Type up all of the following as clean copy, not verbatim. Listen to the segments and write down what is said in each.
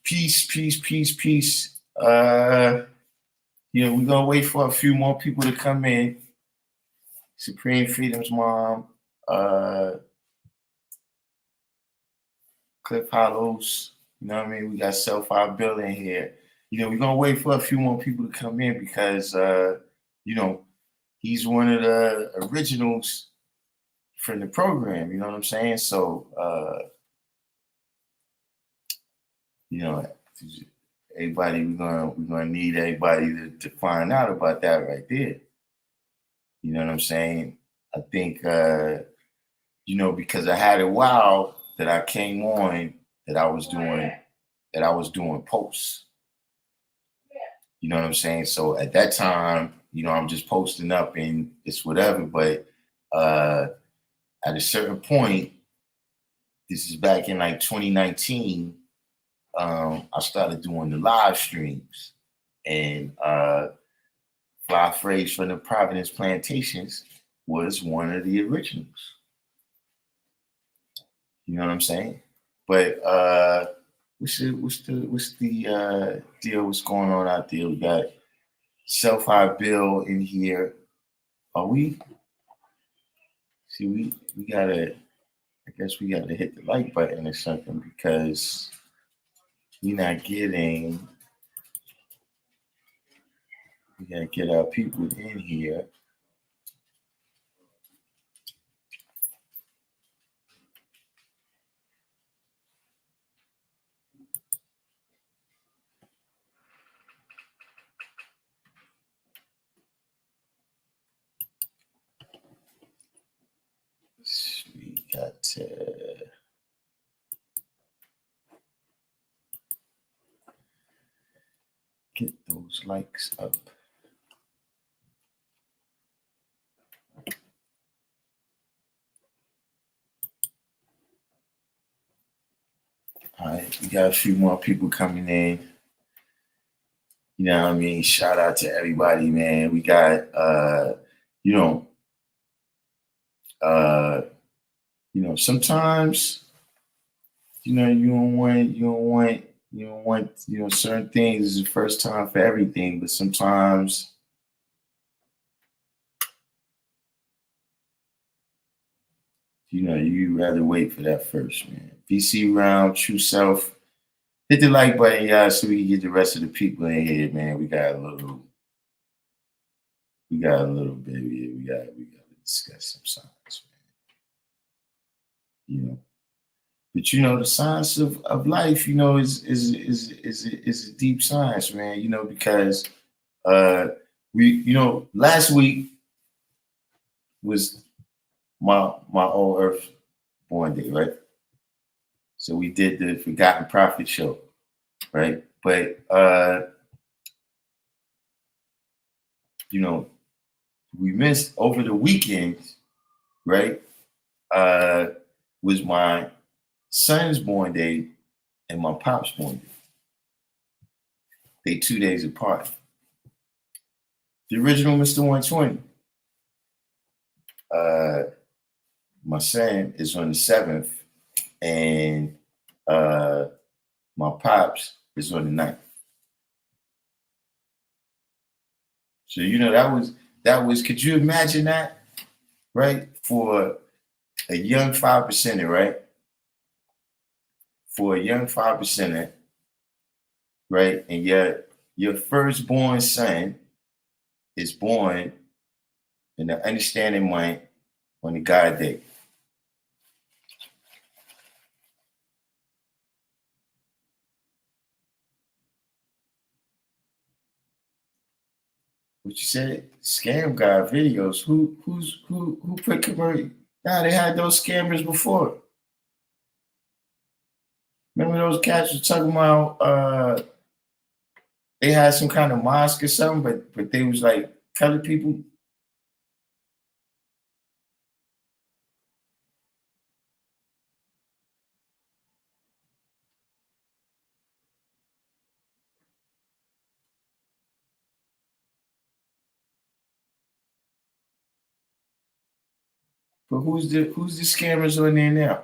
Peace, peace, peace, peace. Yeah, we're gonna wait for a few more people to come in. Supreme Freedom's mom, Cliff Hollows, you know what I mean? We got Self-Our Bill in here. We're gonna wait for a few more people to come in because you know, he's one of the originals from the program, you know what I'm saying? So you know, everybody we're gonna need everybody to find out about that right there. You know what I'm saying? I think because I had a while that I came on that I was doing posts. You know what I'm saying? So at that time, I'm just posting up and it's whatever. But at a certain point, this is back in like 2019, I started doing the live streams. And Frase from the Providence Plantations was one of the originals. You know what I'm saying? But what's the deal? What's going on out there? We got Self-Our Bill in here. Are we? See, we gotta. I guess we gotta hit the like button or something because we're not getting. We gotta get our people in here. We got to get those likes up. All right, we got a few more people coming in. You know what I mean? Shout out to everybody, man. We got sometimes you don't want certain things is the first time for everything, but sometimes you rather wait for that first, man. VC round, true self. Hit the like button, y'all, so we can get the rest of the people in here, man. We got a little bit here. We got to discuss some signs, man. But the science of life, is a deep science, man. Because last week was my old Earth born day, right? So we did the Forgotten Prophet show, right? But we missed over the weekend, right? Was my son's born day and my pop's born day. They 2 days apart. The original Mr. 120. My son is on the 7th, and my pops is on the 9th. So that was. Could you imagine that, right? For a young 5%er, right? For a young 5%er, right? And yet your firstborn son is born in the understanding month on the God day. What you said? Scam God videos. Who put commercial? Nah, they had those scammers before. Remember those cats were talking about they had some kind of mosque or something, but they was like colored people. But who's the scammers on there now?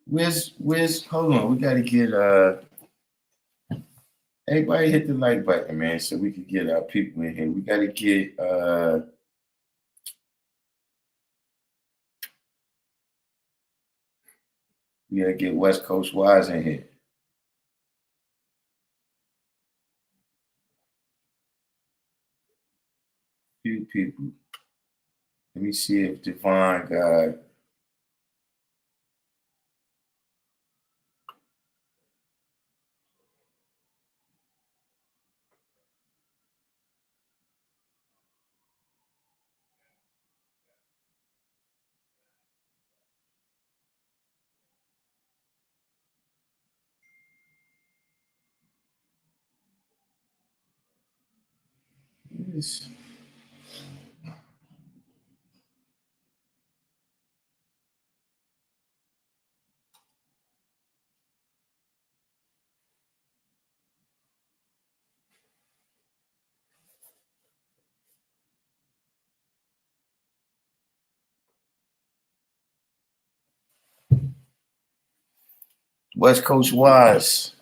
Where's hold on, we gotta get everybody hit the like button, man, so we can get our people in here. We gotta get West Coast Wise in here. Few people. Let me see if Divine got this. West Coast Wise.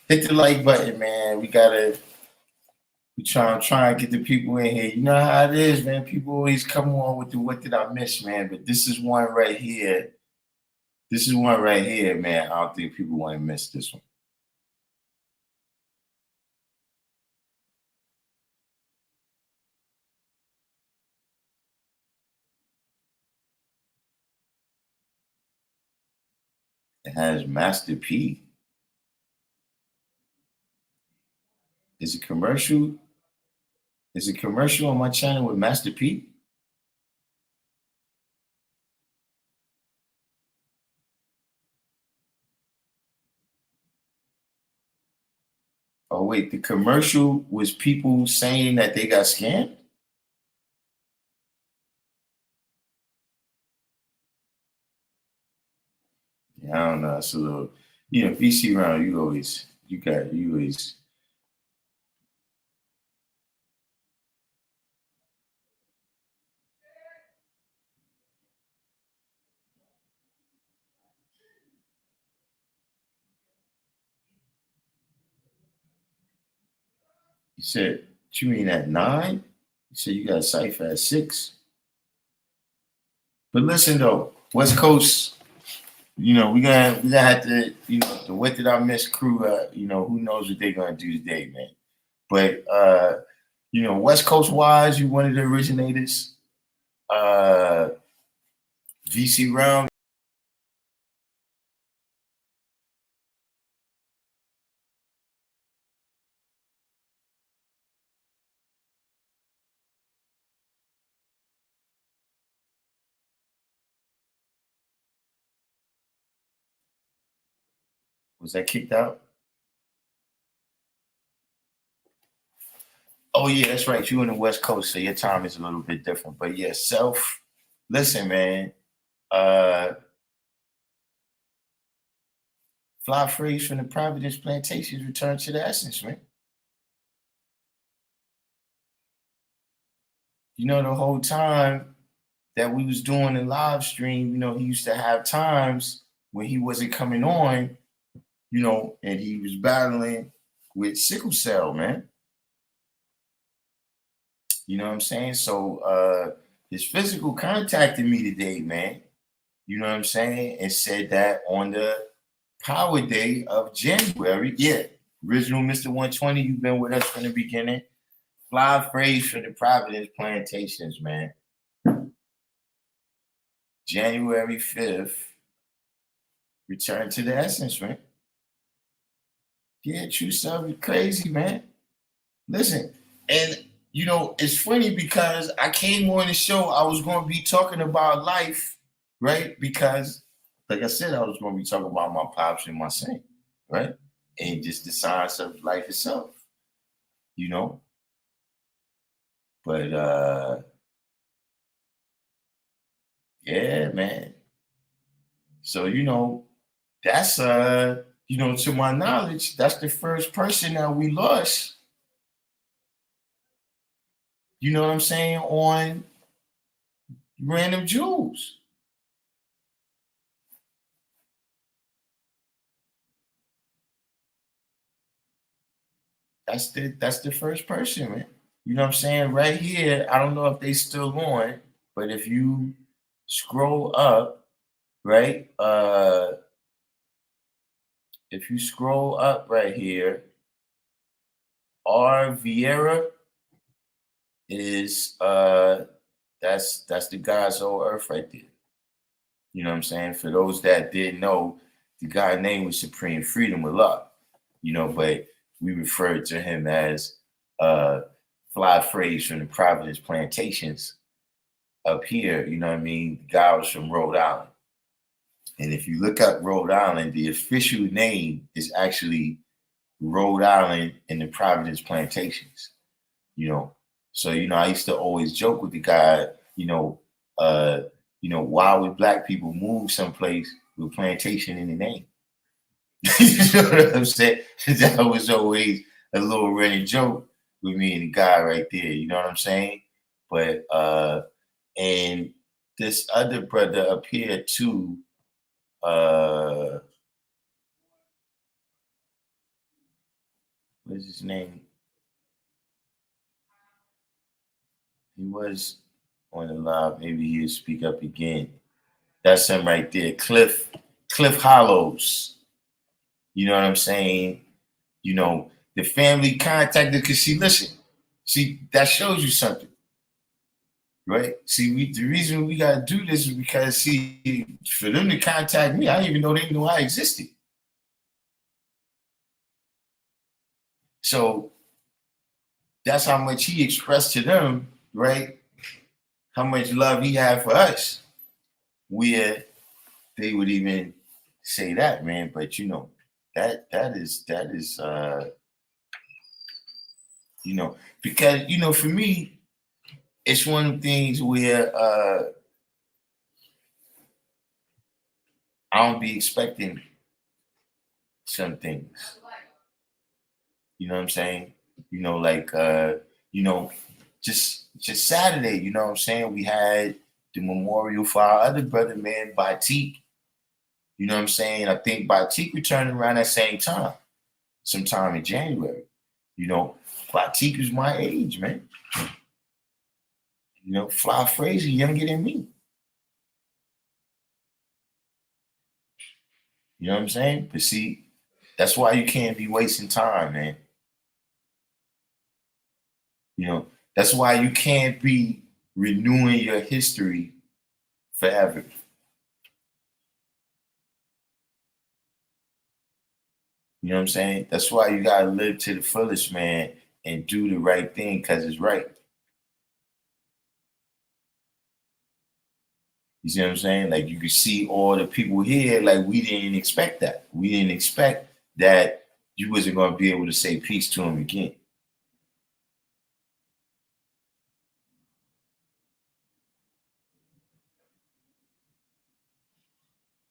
Hit the like button, man. We try and get the people in here. You know how it is, man. People always come on with the what did I miss, man. But this is one right here. This is one right here, man. I don't think people want to miss this one. It has Master P. Is it commercial? Is it commercial on my channel with Master P? Oh wait, the commercial was people saying that they got scammed? Yeah, I don't know. It's a little, VC round, you always you said you mean at 9? You said you got a cipher at 6. But listen though, West Coast, we gonna have to, the What Did I Miss crew, who knows what they're gonna do today, man. But West Coast wise, you one of the originators. Uh VC round. Was that kicked out? Oh yeah, that's right. You in the West Coast, so your time is a little bit different. But yeah, self. Listen, man. Uh Fly Phrase from the Providence Plantations return to the essence, man. The whole time that we was doing the live stream, he used to have times when he wasn't coming on, and he was battling with sickle cell, man. You know what I'm saying? So his physical contacted me today, man. You know what I'm saying? And said that on the power day of January, yeah, original Mr. 120, you've been with us from the beginning. Fly Phrase from the Providence Plantations, man. January 5th, return to the essence, man. Yeah, true self is crazy, man. Listen, and it's funny because I came on the show, I was going to be talking about life, right? Because, like I said, I was going to be talking about my pops and my saint, right? And just the science of life itself, you know? But, yeah, man. So, that's, to my knowledge, that's the first person that we lost, you know what I'm saying, on Random Jewels. That's the first person, man. You know what I'm saying? Right here, I don't know if they still on, but if you scroll up, right? If you scroll up right here, R. Vieira is that's the God's whole earth right there. You know what I'm saying? For those that didn't know, the guy's name was Supreme Freedom with Love. You know, but we referred to him as uh Fly Phrase from the Providence Plantations up here. You know what I mean? The guy was from Rhode Island. And if you look up Rhode Island, the official name is actually Rhode Island and the Providence Plantations. You know, so I used to always joke with the guy, uh, why would black people move someplace with plantation in the name? You know what I'm saying? That was always a little running joke with me and the guy right there. You know what I'm saying? But and this other brother up here too, what's his name? He was on the live. Maybe he'll speak up again. That's him right there. Cliff Hollows. You know what I'm saying? The family contacted because see, that shows you something, right? See, the reason we gotta do this is because for them to contact me, I didn't even know they knew I existed. So that's how much he expressed to them, right? How much love he had for us. Where they would even say that, man. But that is because for me, it's one of the things where I don't be expecting some things. You know what I'm saying? Like just Saturday, you know what I'm saying? We had the memorial for our other brother, man, Batik. You know what I'm saying? I think Batik returned around that same time, sometime in January. Batik was my age, man. Fly Frase younger than me. You know what I'm saying? But see, that's why you can't be wasting time, man. That's why you can't be renewing your history forever. You know what I'm saying? That's why you gotta live to the fullest, man, and do the right thing because it's right. You see what I'm saying? Like you can see all the people here, like we didn't expect that. We didn't expect that you wasn't gonna be able to say peace to him again.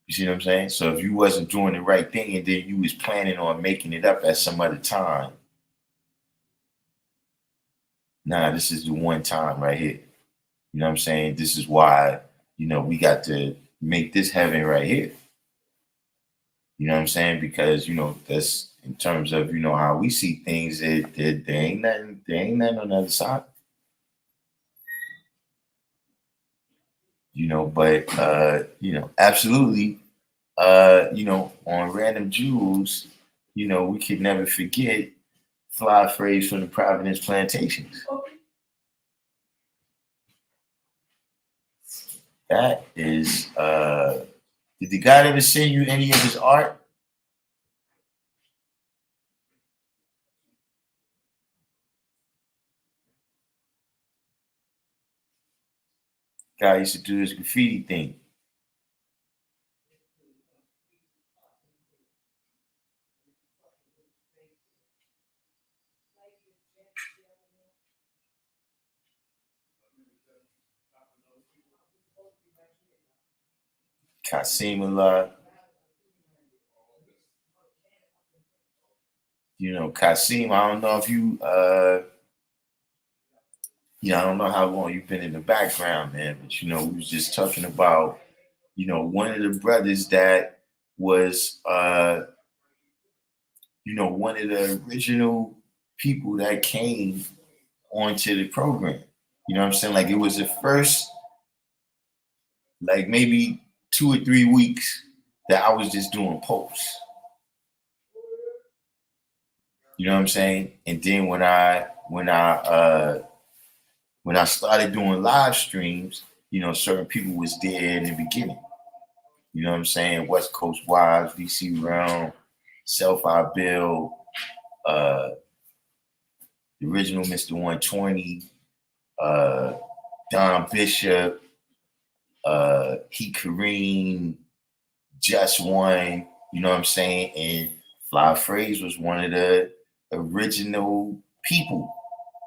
You see what I'm saying? So if you wasn't doing the right thing and then you was planning on making it up at some other time, nah, this is the one time right here. You know what I'm saying? This is why, we got to make this heaven right here. You know what I'm saying? Because, that's in terms of, how we see things, there ain't nothing on the other side. But absolutely, on Random Jewels, we could never forget Fly Phrase from the Providence Plantations. That is did the guy ever send you any of his art? Guy used to do his graffiti thing. Kasim, Kasim, I don't know if I don't know how long you've been in the background, man, but we was just talking about, one of the brothers that was one of the original people that came onto the program. You know what I'm saying? Like it was the first, like maybe 2 or 3 weeks that I was just doing posts. You know what I'm saying? And then when I started doing live streams, you know, certain people was there in the beginning. You know what I'm saying? West Coast Wives, DC Realm, Self I Build, the original Mr. 120, Don Bishop, He Kareem, Just One, you know what I'm saying? And Frase was one of the original people.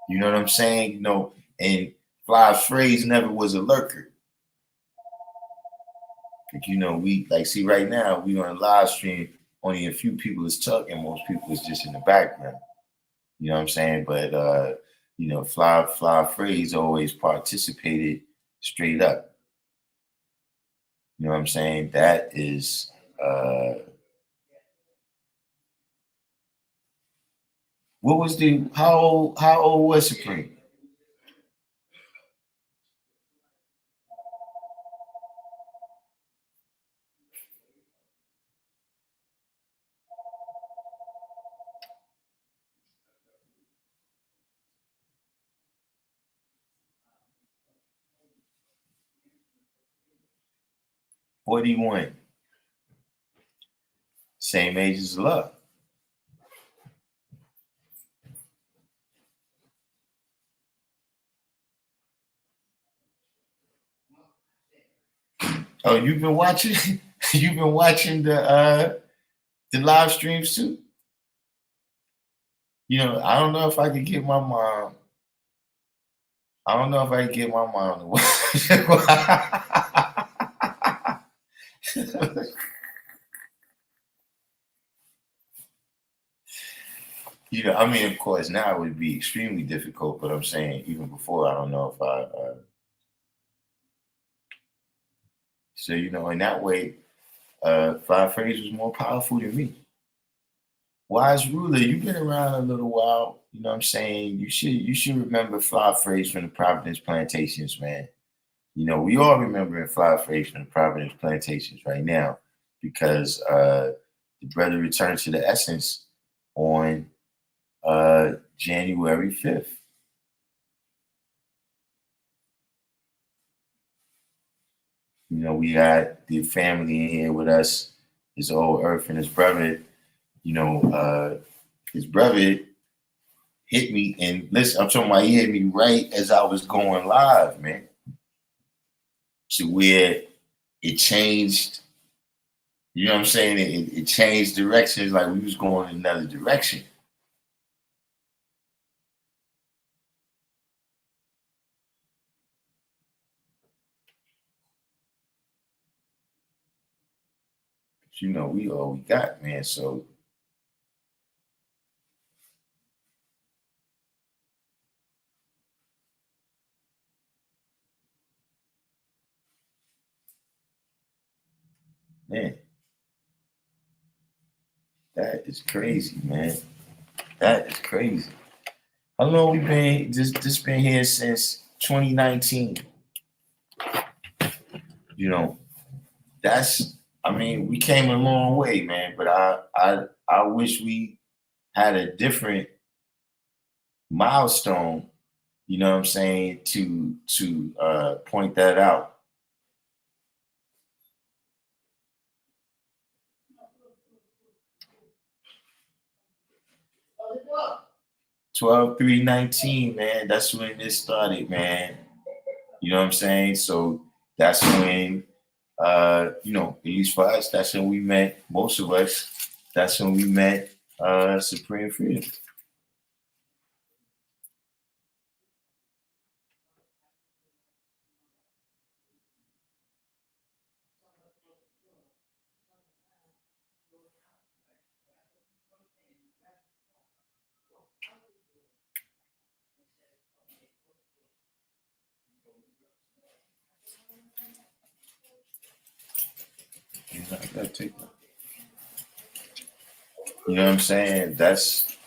You know what I'm saying? You know, and Frase never was a lurker. Like, you know, we like see right now, we on a live stream, only a few people is talking, most people is just in the background. You know what I'm saying? But you know, Frase always participated straight up. You know what I'm saying? That is what was the how old was Supreme? $41. Same age as Love. Oh, you've been watching you've been watching the live streams too? You know, I don't know if I could get my mom. I don't know if I could get my mom to watch. You know, I mean, of course, now it would be extremely difficult, but I'm saying even before, I don't know if I. So you know, in that way, Frase was more powerful than me. Wise ruler, you've been around a little while. You know what I'm saying? You should remember Frase from the Providence Plantations, man. You know, we all remember Frase from the Providence Plantations right now because the brother returned to the essence on January 5th. You know, we got the family in here with us, his old Earth and his brother. You know, his brother hit me, and listen, I'm talking about he hit me right as I was going live, man. To where it changed, you know what I'm saying? It changed directions, like we was going in another direction. But you know, we all we got, man. So man, that is crazy, man. That is crazy. How long we been just been here since 2019? You know, that's I mean, we came a long way, man. But I wish we had a different milestone, you know what I'm saying, to point that out. 12/3/19, man. That's when this started, man. You know what I'm saying? So that's when you know, at least for us, that's when we met, most of us, that's when we met Supreme Freedom. You know, I gotta take that. You know what I'm saying? That's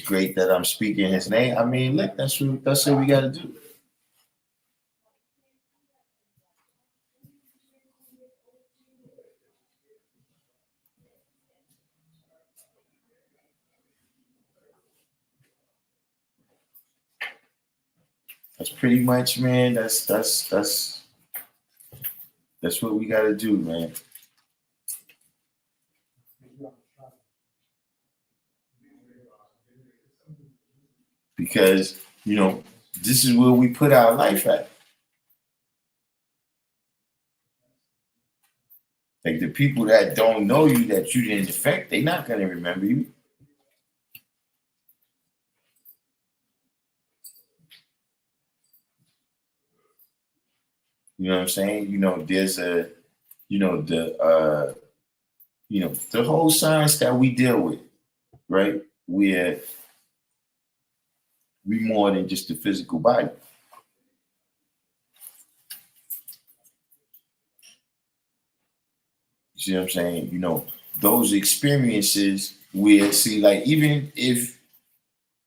great that I'm speaking his name. I mean, look, that's what we got to do. That's pretty much, man. That's what we got to do, man. Because this is where we put our life at. Like the people that don't know you, that you didn't affect, they're not gonna remember you. You know what I'm saying? There's the whole science that we deal with, right? We more than just the physical body. You see what I'm saying? Those experiences where, see, like, even if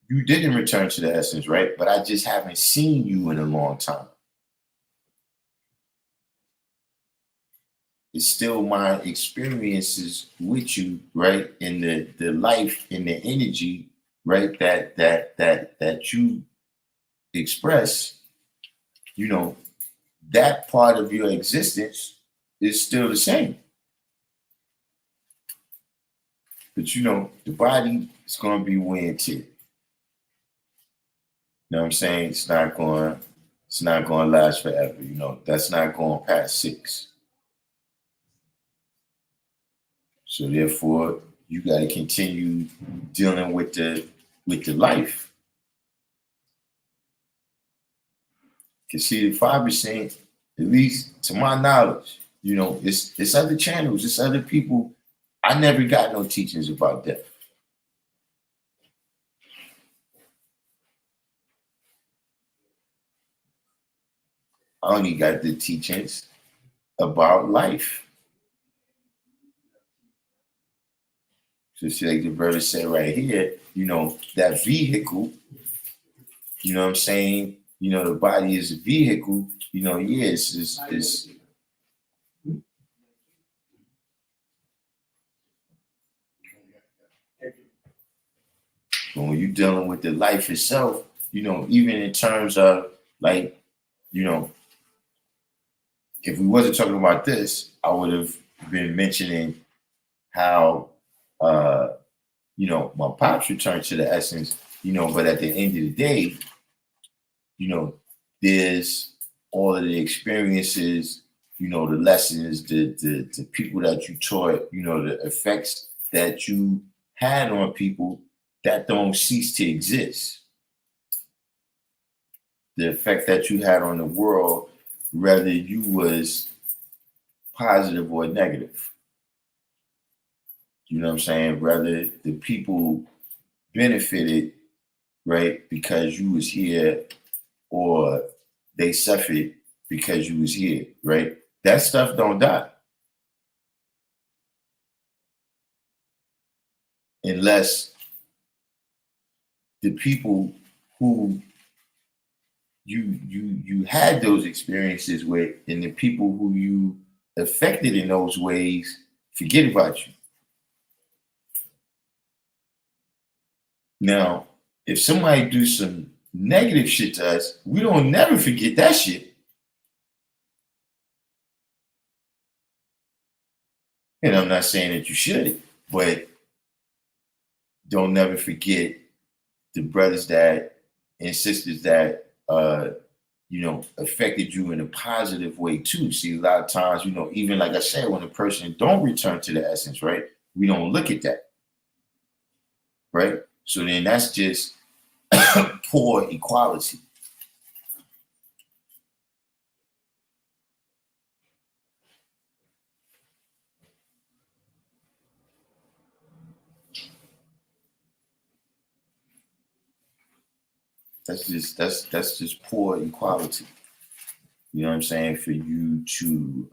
you didn't return to the essence, right? But I just haven't seen you in a long time. It's still my experiences with you, right? And the life and the energy, right? That you express, that part of your existence is still the same. But the body is going to be wear and tear. You know what I'm saying? It's not going to last forever. That's not going past 6. So therefore, you got to continue dealing with the life. Because see, the 5%, at least to my knowledge, it's other channels, it's other people. I never got no teachings about death. I only got the teachings about life. So see, like the brother said right here, that vehicle, you know what I'm saying? The body is a vehicle, it's when you're dealing with the life itself, even in terms of like, if we wasn't talking about this, I would have been mentioning how my pops returned to the essence, but at the end of the day, there's all of the experiences, the lessons, the people that you taught, the effects that you had on people that don't cease to exist. The effect that you had on the world, whether you was positive or negative. You know what I'm saying? Whether the people benefited, right, because you was here, or they suffered because you was here, right? That stuff don't die. Unless the people who you had those experiences with and the people who you affected in those ways forget about you. Now, if somebody do some negative shit to us, we don't never forget that shit. And I'm not saying that you should, but don't never forget the brothers that and sisters that affected you in a positive way too. See, a lot of times, even like I said, when a person don't return to the essence, right? We don't look at that. Right? So then that's just poor equality. That's just poor equality. You know what I'm saying? For you to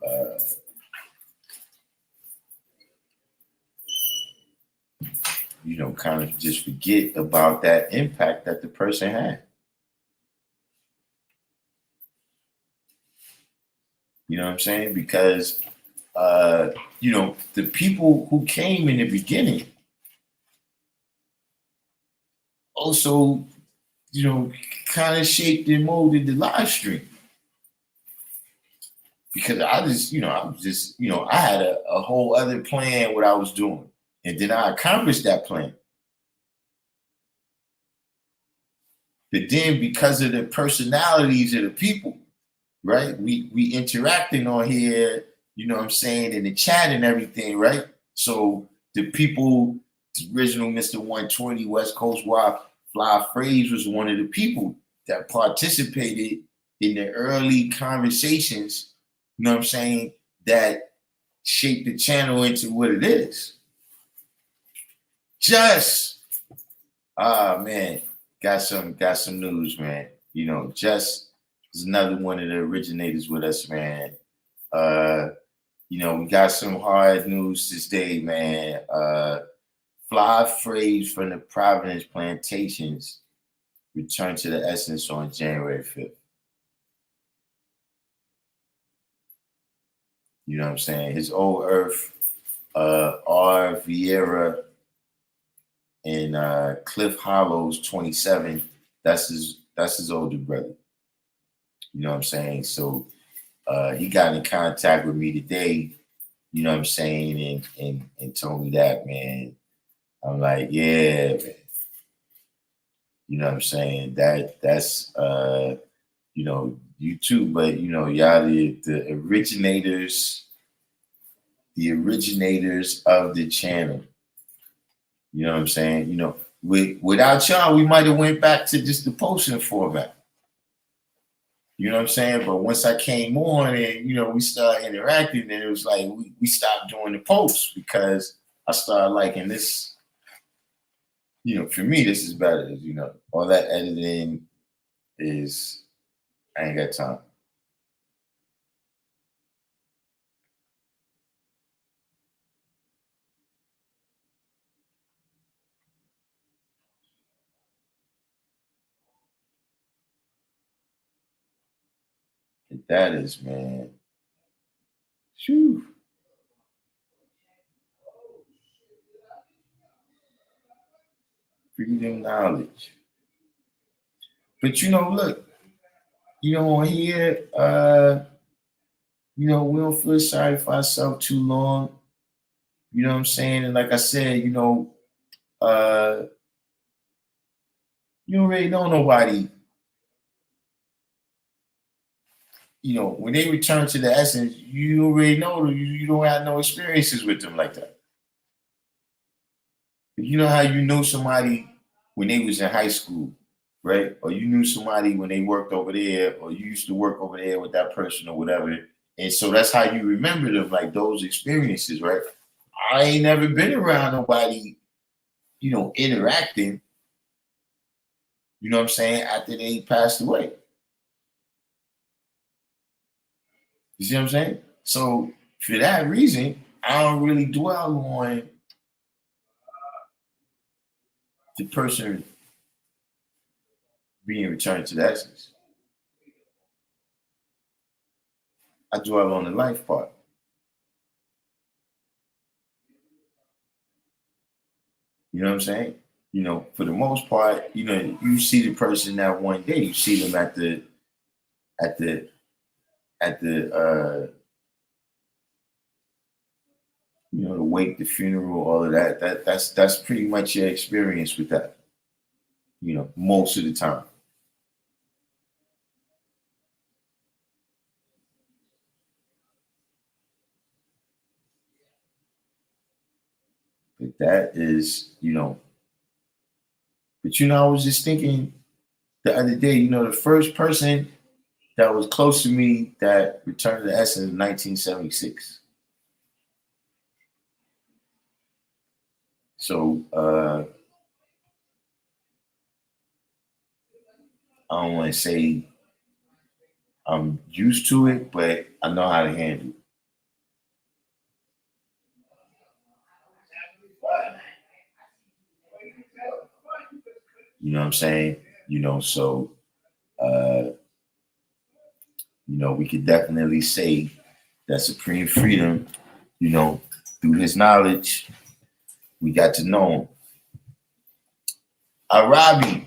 kind of just forget about that impact that the person had. You know what I'm saying? Because, the people who came in the beginning also, kind of shaped and molded the live stream. Because I had a whole other plan what I was doing. And then I accomplished that plan. But then because of the personalities of the people, right? We interacting on here, you know what I'm saying, in the chat and everything, right? So the people, the original Mr. 120, West Coast Wild Fly Frase was one of the people that participated in the early conversations, you know what I'm saying, that shaped the channel into what it is. Man, got some news, man. Just is another one of the originators with us, man. We got some hard news this day, man. Fly Frase from the Providence Plantations returned to the essence on January 5th. You know what I'm saying? His old earth, R. Vieira in Cliff Hollows 27. That's his older brother. You know what I'm saying? So he got in contact with me today, you know what I'm saying, and told me that, man. I'm like, yeah, man. You know what I'm saying? That's you too, but y'all the originators of the channel. You know what I'm saying? Without y'all, we might have went back to just the posting format. You know what I'm saying? But once I came on and we started interacting, and it was like we stopped doing the posts because I started liking this. For me, this is better. All that editing is, I ain't got time. That is, man. Shoo. Freedom knowledge. But look, on here, we don't feel sorry for ourselves too long. You know what I'm saying? And like I said, you don't really know nobody. When they return to the essence, you already know you don't have no experiences with them like that. You know how you know somebody when they was in high school, right? Or you knew somebody when they worked over there, or you used to work over there with that person or whatever. And so that's how you remember them, like those experiences, right? I ain't never been around nobody, interacting, you know what I'm saying, after they passed away. You see what I'm saying? So for that reason, I don't really dwell on the person being returned to the essence. I dwell on the life part. You know what I'm saying? For the most part, you see the person that one day. You see them at the the wake, the funeral, all of that. That's pretty much your experience with that. Most of the time. But that is, but I was just thinking the other day, the first person that was close to me that returned to the essence in 1976. So I don't want to say I'm used to it, but I know how to handle it. You know what I'm saying? So we could definitely say that Supreme Freedom, through his knowledge, we got to know him. Robbie,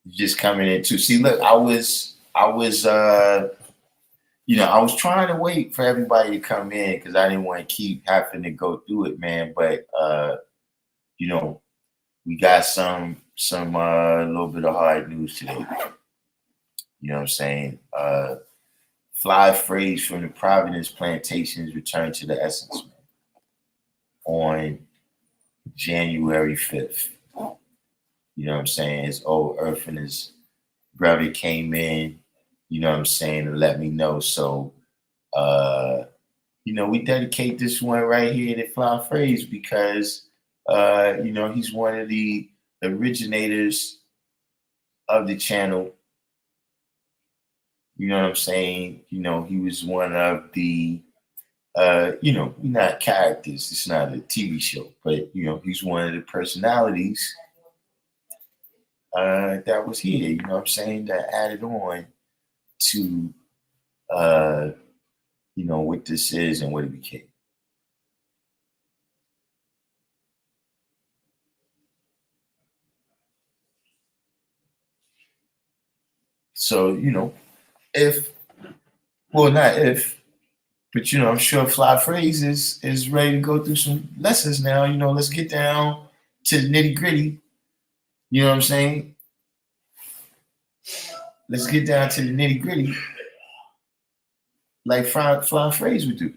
just coming in too. See, look, I was I was trying to wait for everybody to come in because I didn't want to keep having to go through it, man. But we got some little bit of hard news today. You know what I'm saying? Frase from the Providence Plantations returned to the Essence on January 5th. You know what I'm saying? His old Earth and his brother came in, you know what I'm saying, to let me know. So we dedicate this one right here to Frase because he's one of the originators of the channel. You know what I'm saying? He was one of the not characters, it's not a TV show, but he's one of the personalities that was here, you know what I'm saying, that added on to what this is and what it became. So, not if, but I'm sure Frase is ready to go through some lessons now. Let's get down to the nitty gritty. You know what I'm saying? Let's get down to the nitty gritty, like Frase would do.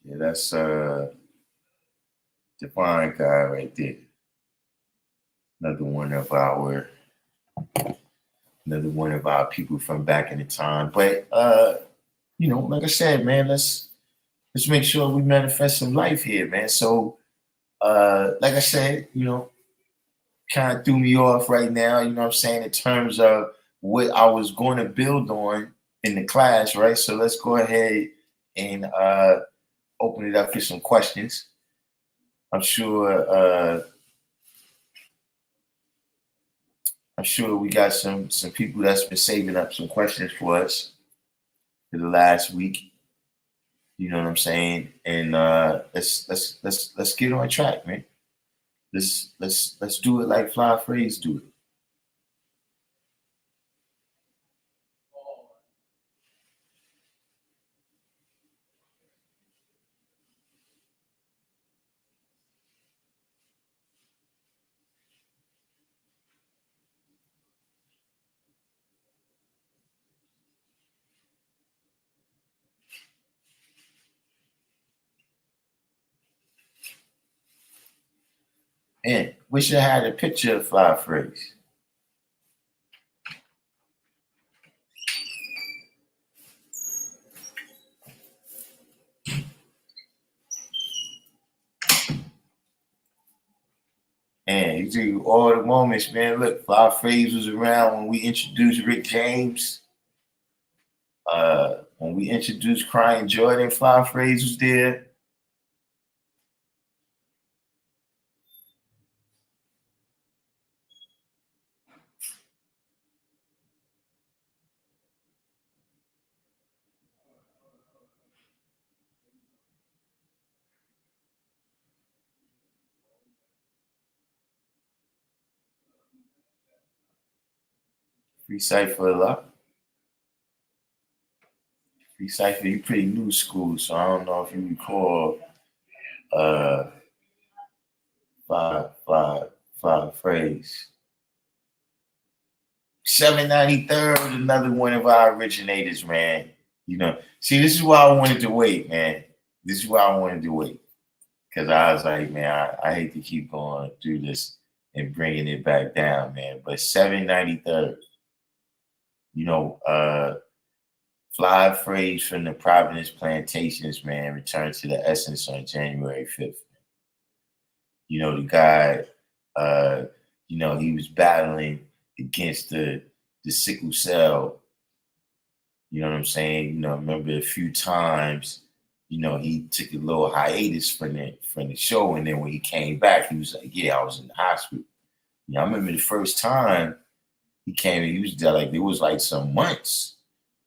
Yeah, that's Divine guy right there. Another one of our people from back in the time. But like I said, man, let's make sure we manifest some life here, man. So like I said, kind of threw me off right now, you know what I'm saying, in terms of what I was going to build on in the class, right? So let's go ahead and open it up for some questions. I'm sure we got some people that's been saving up some questions for us for the last week. You know what I'm saying? And let's get on track, man. Let's do it like Frase do it. Man, wish I had a picture of Frase. And you see all the moments, man. Look, Frase was around when we introduced Rick James. When we introduced Crying Jordan, Frase was there. Free Cypher a lot. Free Cypher, you pretty new school, so I don't know if you recall Frase. 793rd, another one of our originators, man. See, this is why I wanted to wait, man. This is why I wanted to wait. Because I was like, man, I hate to keep going through this and bringing it back down, man. But 793rd, Fly Phrase from the Providence Plantations, man, returned to the essence on January 5th. The guy, uh, he was battling against the sickle cell. You know what I'm saying? Remember a few times, he took a little hiatus from the show, and then when he came back, he was like, "Yeah, I was in the hospital." I remember the first time he came, he was there like it was like some months.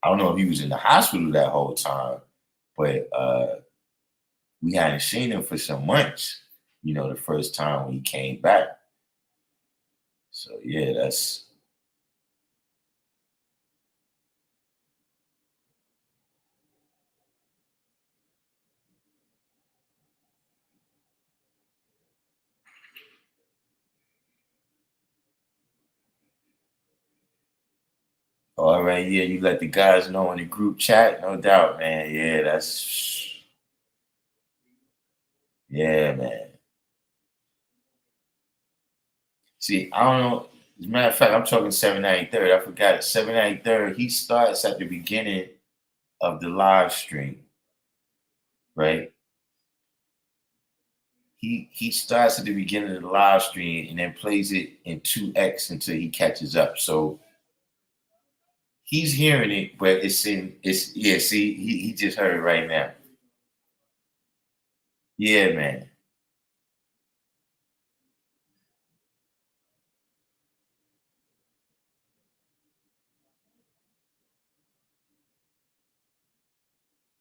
I don't know if he was in the hospital that whole time, but we hadn't seen him for some months. The first time when he came back. So yeah, that's all right. Yeah, you let the guys know in the group chat, no doubt, man. Yeah, yeah, man. See, I don't know. As a matter of fact, I'm talking 793rd. I forgot it. 793rd, he starts at the beginning of the live stream, right? He starts at the beginning of the live stream and then plays it in 2x until he catches up. So he's hearing it, but it's yeah, see, he just heard it right now. Yeah, man.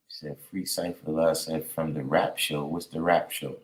Said free cipher love said from the rap show. What's the rap show?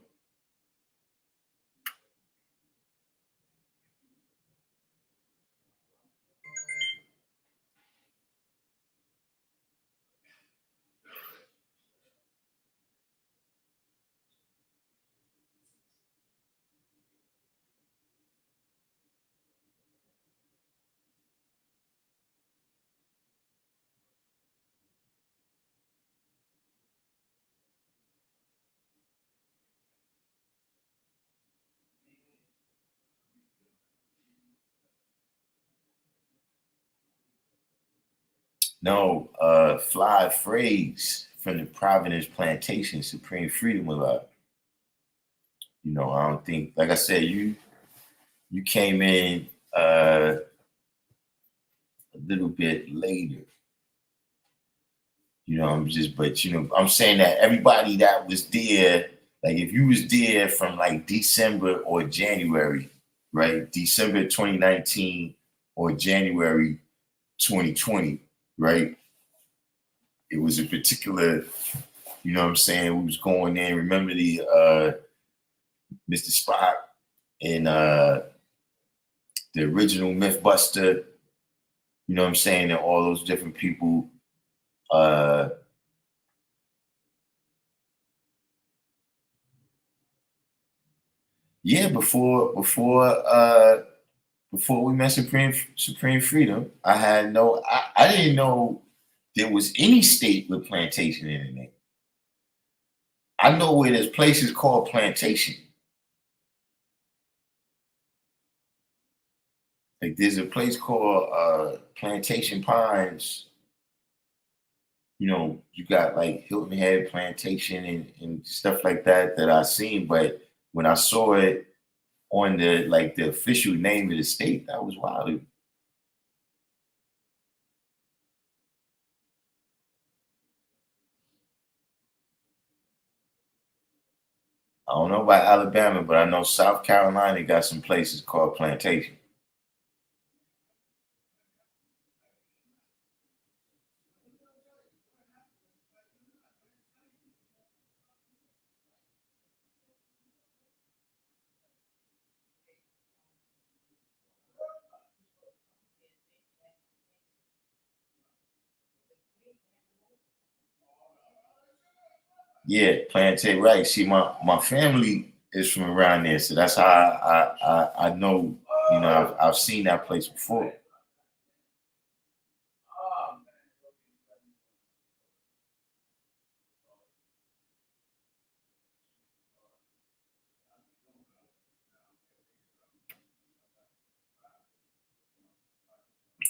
No, Fly Phrase from the Providence Plantation, Supreme Freedom of Love. I don't think, like I said, you came in a little bit later. I'm saying that everybody that was there, like if you was there from like December or January, right? December 2019 or January 2020, right? It was a particular, what I'm saying, we was going in. Remember the Mr. Spock and the original Mythbuster, what I'm saying, and all those different people. Yeah, before we met Supreme Freedom, I didn't know there was any state with plantation in the name. I know where there's places called Plantation. Like there's a place called Plantation Pines. You got like Hilton Head Plantation and stuff like that I seen. But when I saw it on the official name of the state, that was wild. I don't know about Alabama, but I know South Carolina got some places called Plantation. Yeah, Plantation, right. See, my family is from around there, so that's how I know. I've seen that place before.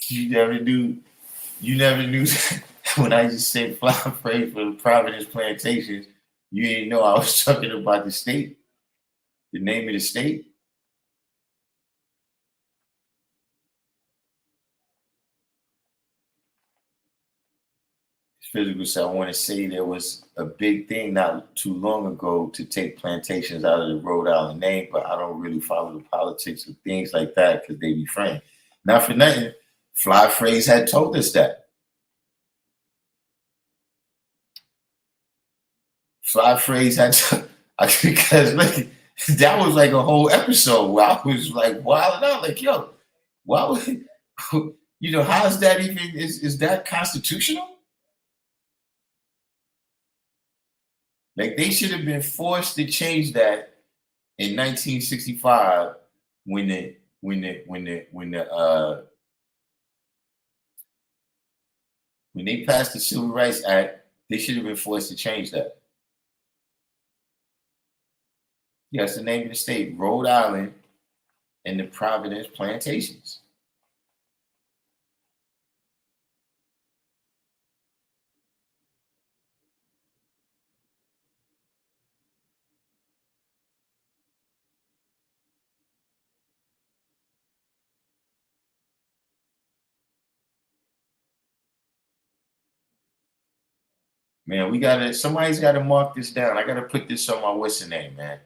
You never knew. You never knew. when I just said fly phrase for the Providence Plantations, you didn't know I was talking about the state, the name of the state. Physical. So I want to say there was a big thing not too long ago to take plantations out of the Rhode Island name, but I don't really follow the politics of things like that because they be friends. Not for nothing, Fly Phrase had told us that. Fly Phrase had because like that was like a whole episode where I was like wilding out, like, yo, why would how is that even is that constitutional? Like they should have been forced to change that in 1965 when when they passed the Civil Rights Act, they should have been forced to change that. Yes, the name of the state, Rhode Island, and the Providence Plantations. Man, we gotta somebody's gotta mark this down. I gotta put this on my what's the name, man.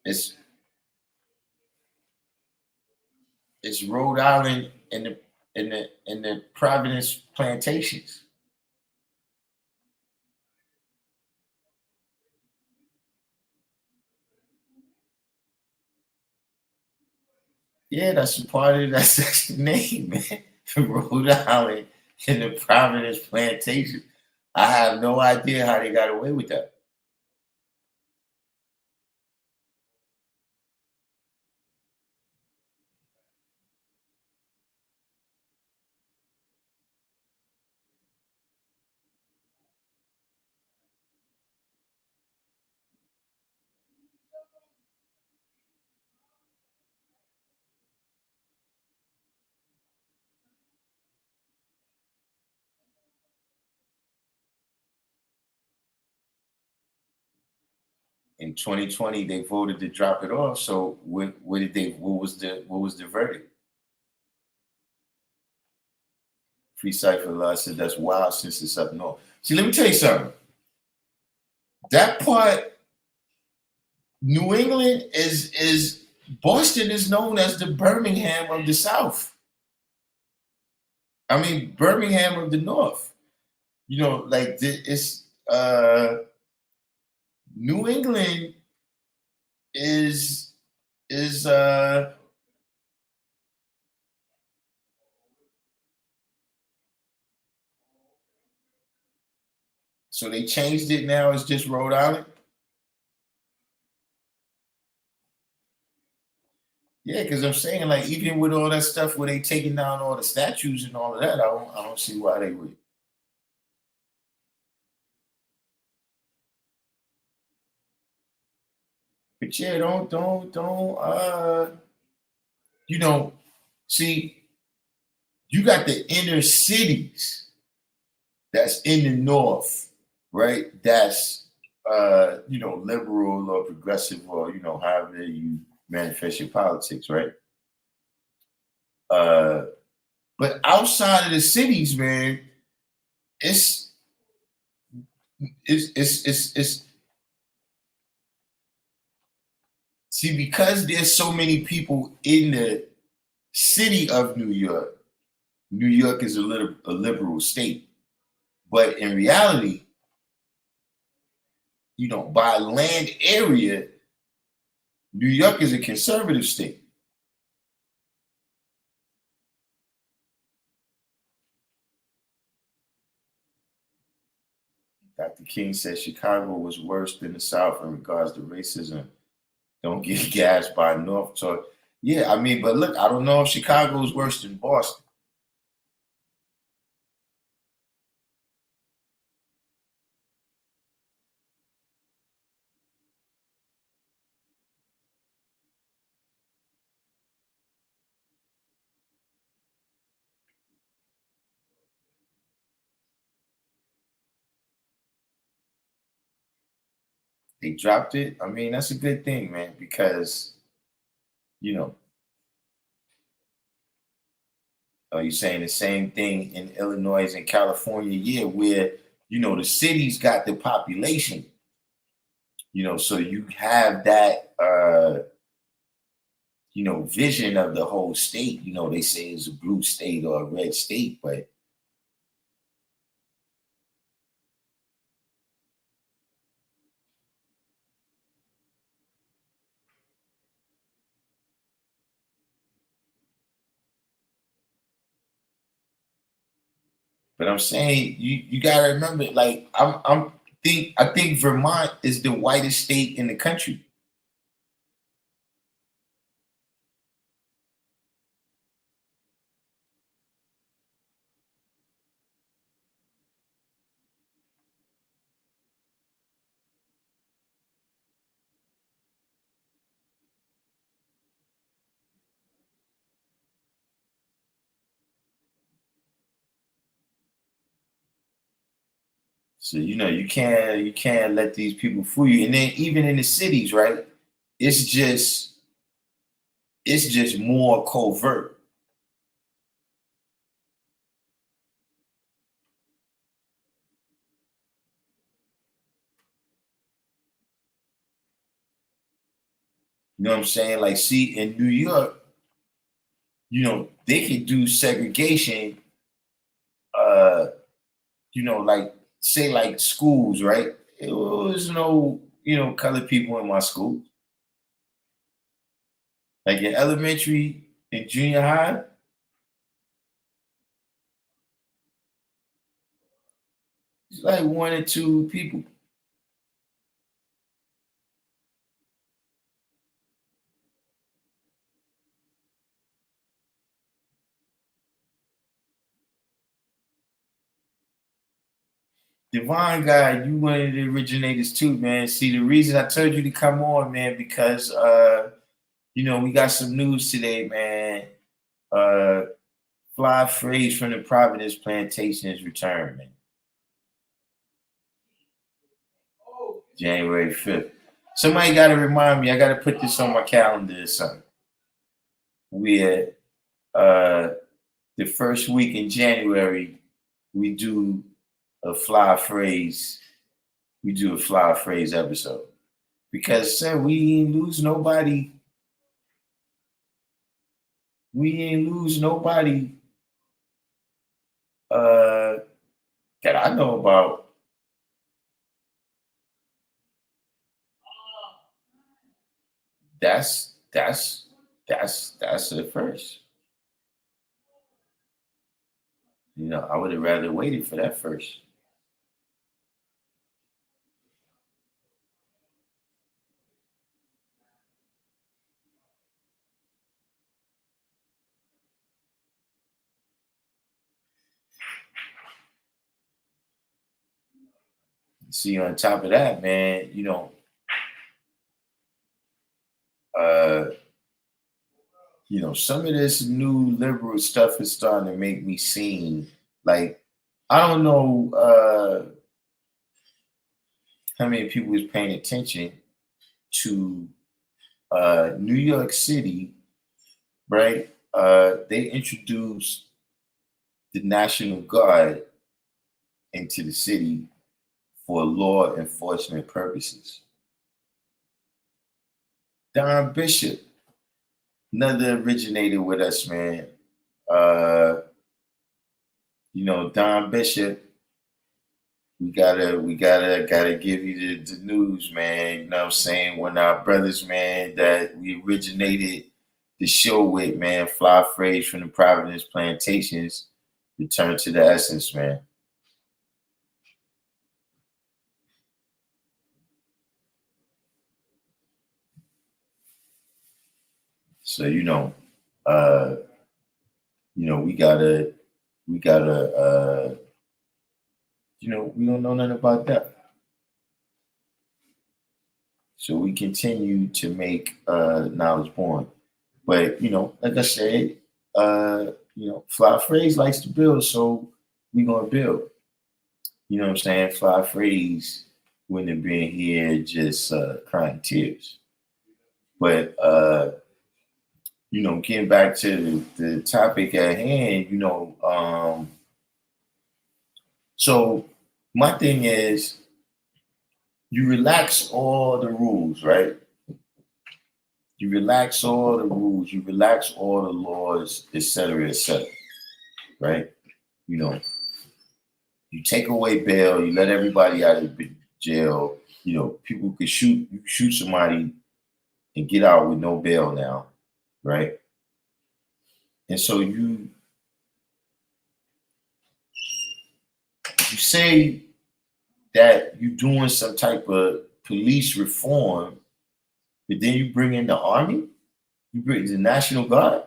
It's it's Rhode Island and the Providence Plantations. Yeah, that's a part of that's the name, man. Rhode Island and the Providence Plantation. I have no idea how they got away with that. In 2020, they voted to drop it off. So what did they? What was the verdict? Free Cipher Law said that's wild since it's up north. See, let me tell you something. That part, New England is Boston is known as the Birmingham of the South. I mean Birmingham of the North. Like it's New England is is so they changed it now. It's just Rhode Island. Yeah, because I'm saying like even with all that stuff where they taking down all the statues and all of that, I don't see why they would. But yeah, don't you know, see, you got the inner cities that's in the north, right? That's liberal or progressive or however you manifest your politics, right? Uh but outside of the cities, man, it's it's see because there's so many people in the city of New York. New York is a liberal state, but in reality, by land area, New York is a conservative state. Dr. King says Chicago was worse than the South in regards to racism. Don't get gassed by North talk. Yeah, I mean, but look, I don't know if Chicago is worse than Boston. They dropped it. I mean, that's a good thing, man, because you know, are you saying the same thing in Illinois and California? Yeah, where the cities got the population, so you have that vision of the whole state. They say it's a blue state or a red state, but I'm saying you gotta remember, like I think Vermont is the whitest state in the country. So you can't let these people fool you. And then even in the cities, right? It's just it's just more covert. You know what I'm saying? Like, see, in New York, they could do segregation, uh, like say like schools, right? It was no, colored people in my school. Like in elementary and junior high, it's like one or two people. Divine guy, you one of the originators too, man. See, the reason I told you to come on, man, because we got some news today, man. Uh Fly Phrase from the Providence Plantations return, man. January 5th. Somebody gotta remind me, I gotta put this on my calendar or something. We're the first week in January, we do a Fly Phrase, episode. Because sir, we ain't lose nobody uh that I know about. That's the first. I would have rather waited for that first. See, on top of that, man, uh, some of this new liberal stuff is starting to make me seem like I don't know how many people is paying attention to New York City, right? They introduced the National Guard into the city for law enforcement purposes. Don Bishop, another originator with us, man. Uh, Don Bishop, we gotta give you the news, man. You know what I'm saying? One of our brothers, man, that we originated the show with, man, Fly Phrase from the Providence Plantations, return to the essence, man. So uh, we gotta we don't know nothing about that. So we continue to make knowledge born. But like I said, Fly Phrase likes to build, so we're gonna build. You know what I'm saying? Fly Phrase, wouldn't have been here just crying tears. But getting back to the topic at hand, so my thing is you relax all the rules, right? You relax all the rules, you relax all the laws, et cetera, right? You know, you take away bail, you let everybody out of jail. People could shoot, you shoot somebody and get out with no bail now, right? And so you say that you're doing some type of police reform, but then you bring in the army, you bring the National Guard.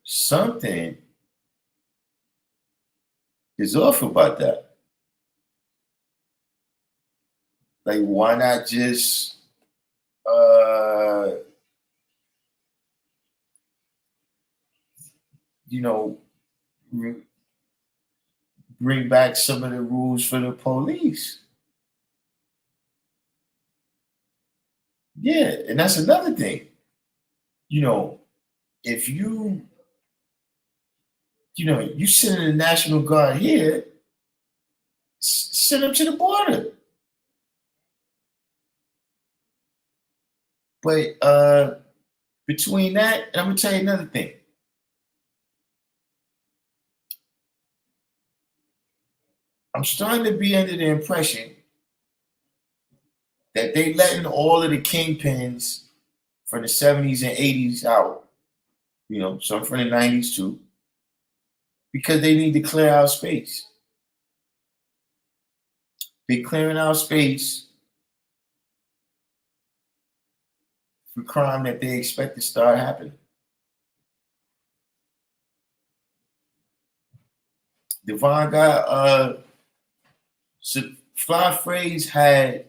Something is off about that. Like, why not just bring back some of the rules for the police? Yeah, and that's another thing. If you send the National Guard here, send them to the border. But between that, and I'm gonna tell you another thing. I'm starting to be under the impression that they letting all of the kingpins from the 70s and 80s out, some from the 90s too, because they need to clear out space. They're clearing out space for crime that they expect to start happening. Devon got Frase had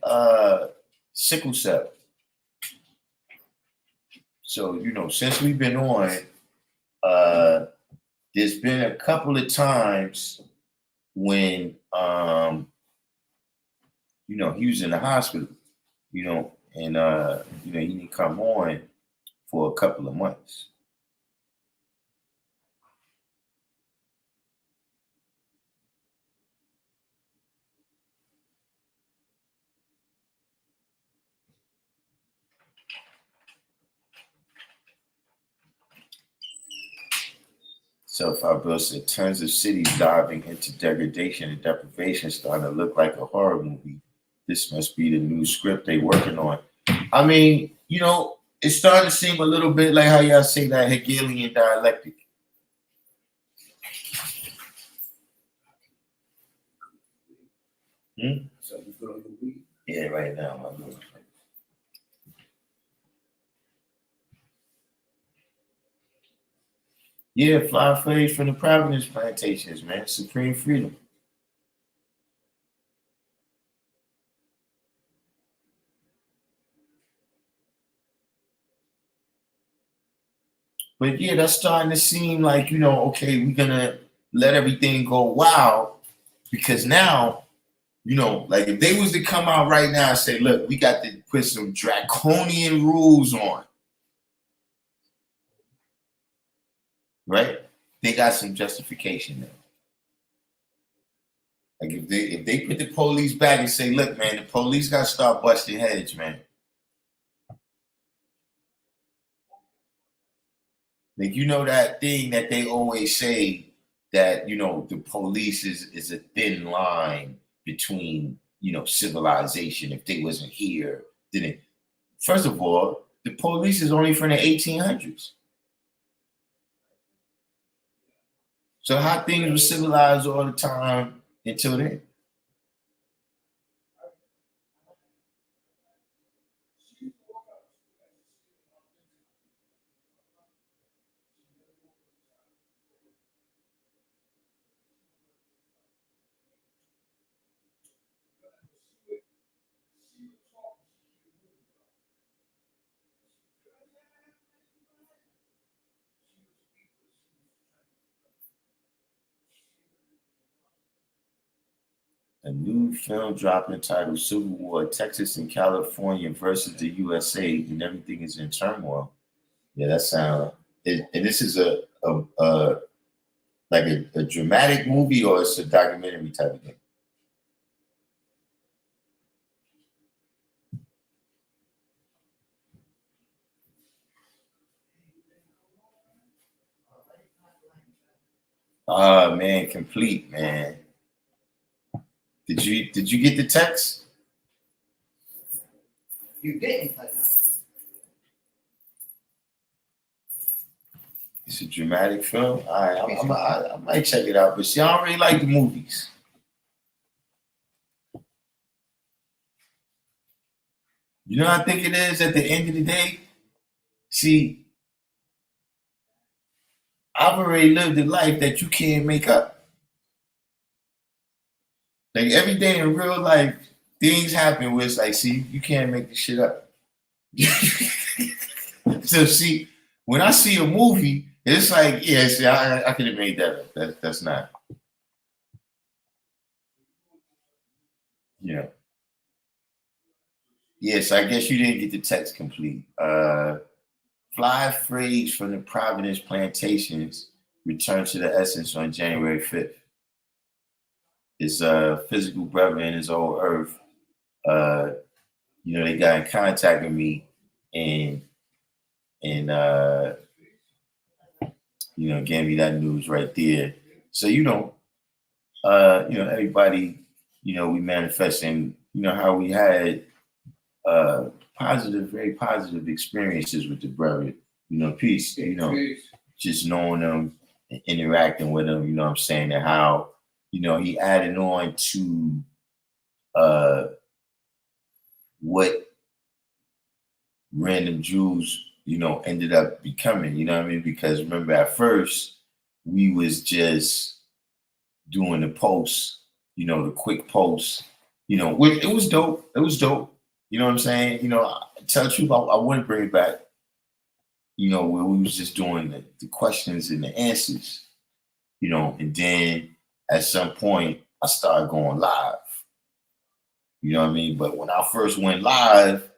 sickle cell. So, since we've been on, there's been a couple of times when he was in the hospital, and he didn't come on for a couple of months. Self-Bill said tons of cities diving into degradation and deprivation, starting to look like a horror movie. This must be the new script they working on. I mean, it's starting to seem a little bit like how y'all say that Hegelian dialectic. Yeah, right now, my lord. Yeah, fly Frase from the Providence Plantations, man. Supreme freedom. But yeah, that's starting to seem like, okay, we're gonna let everything go wild because now, like if they was to come out right now and say, look, we got to put some draconian rules on, right? They got some justification there. Like if they put the police back and say, look, man, the police got to start busting heads, man. Like, that thing that they always say that, the police is a thin line between, civilization. If they wasn't here, then first of all, the police is only from the 1800s. So how things were civilized all the time until then? A new film dropped entitled Civil War, Texas and California versus the USA, and everything is in turmoil. Yeah, that sounds. And this is a like a dramatic movie, or it's a documentary type of thing. Oh man, complete man. Did you get the text? You didn't. It's a dramatic film. All right, I might check it out. But see, I don't really like the movies. You know what I think it is at the end of the day? See, I've already lived a life that you can't make up. Like every day in real life, things happen where it's like, see, you can't make this shit up. So see, when I see a movie, it's like, yeah, see, I could have made that up. That's not. Yeah. Yes, I guess you didn't get the text complete. Phrase from the Providence Plantations returned to the essence on January 5th. His physical brother in his old earth, they got in contact with me and gave me that news right there. So everybody, we manifesting, how we had very positive experiences with the brother, peace, just knowing him and interacting with him, what I'm saying, and how, he added on to what random Jews, ended up becoming, you know what I mean? Because remember at first we was just doing the posts, the quick posts, which it was dope. It was dope. You know what I'm saying? Tell the truth, I wouldn't bring it back, where we was just doing the questions and the answers, and then at some point I started going live. You know what I mean? But when I first went live,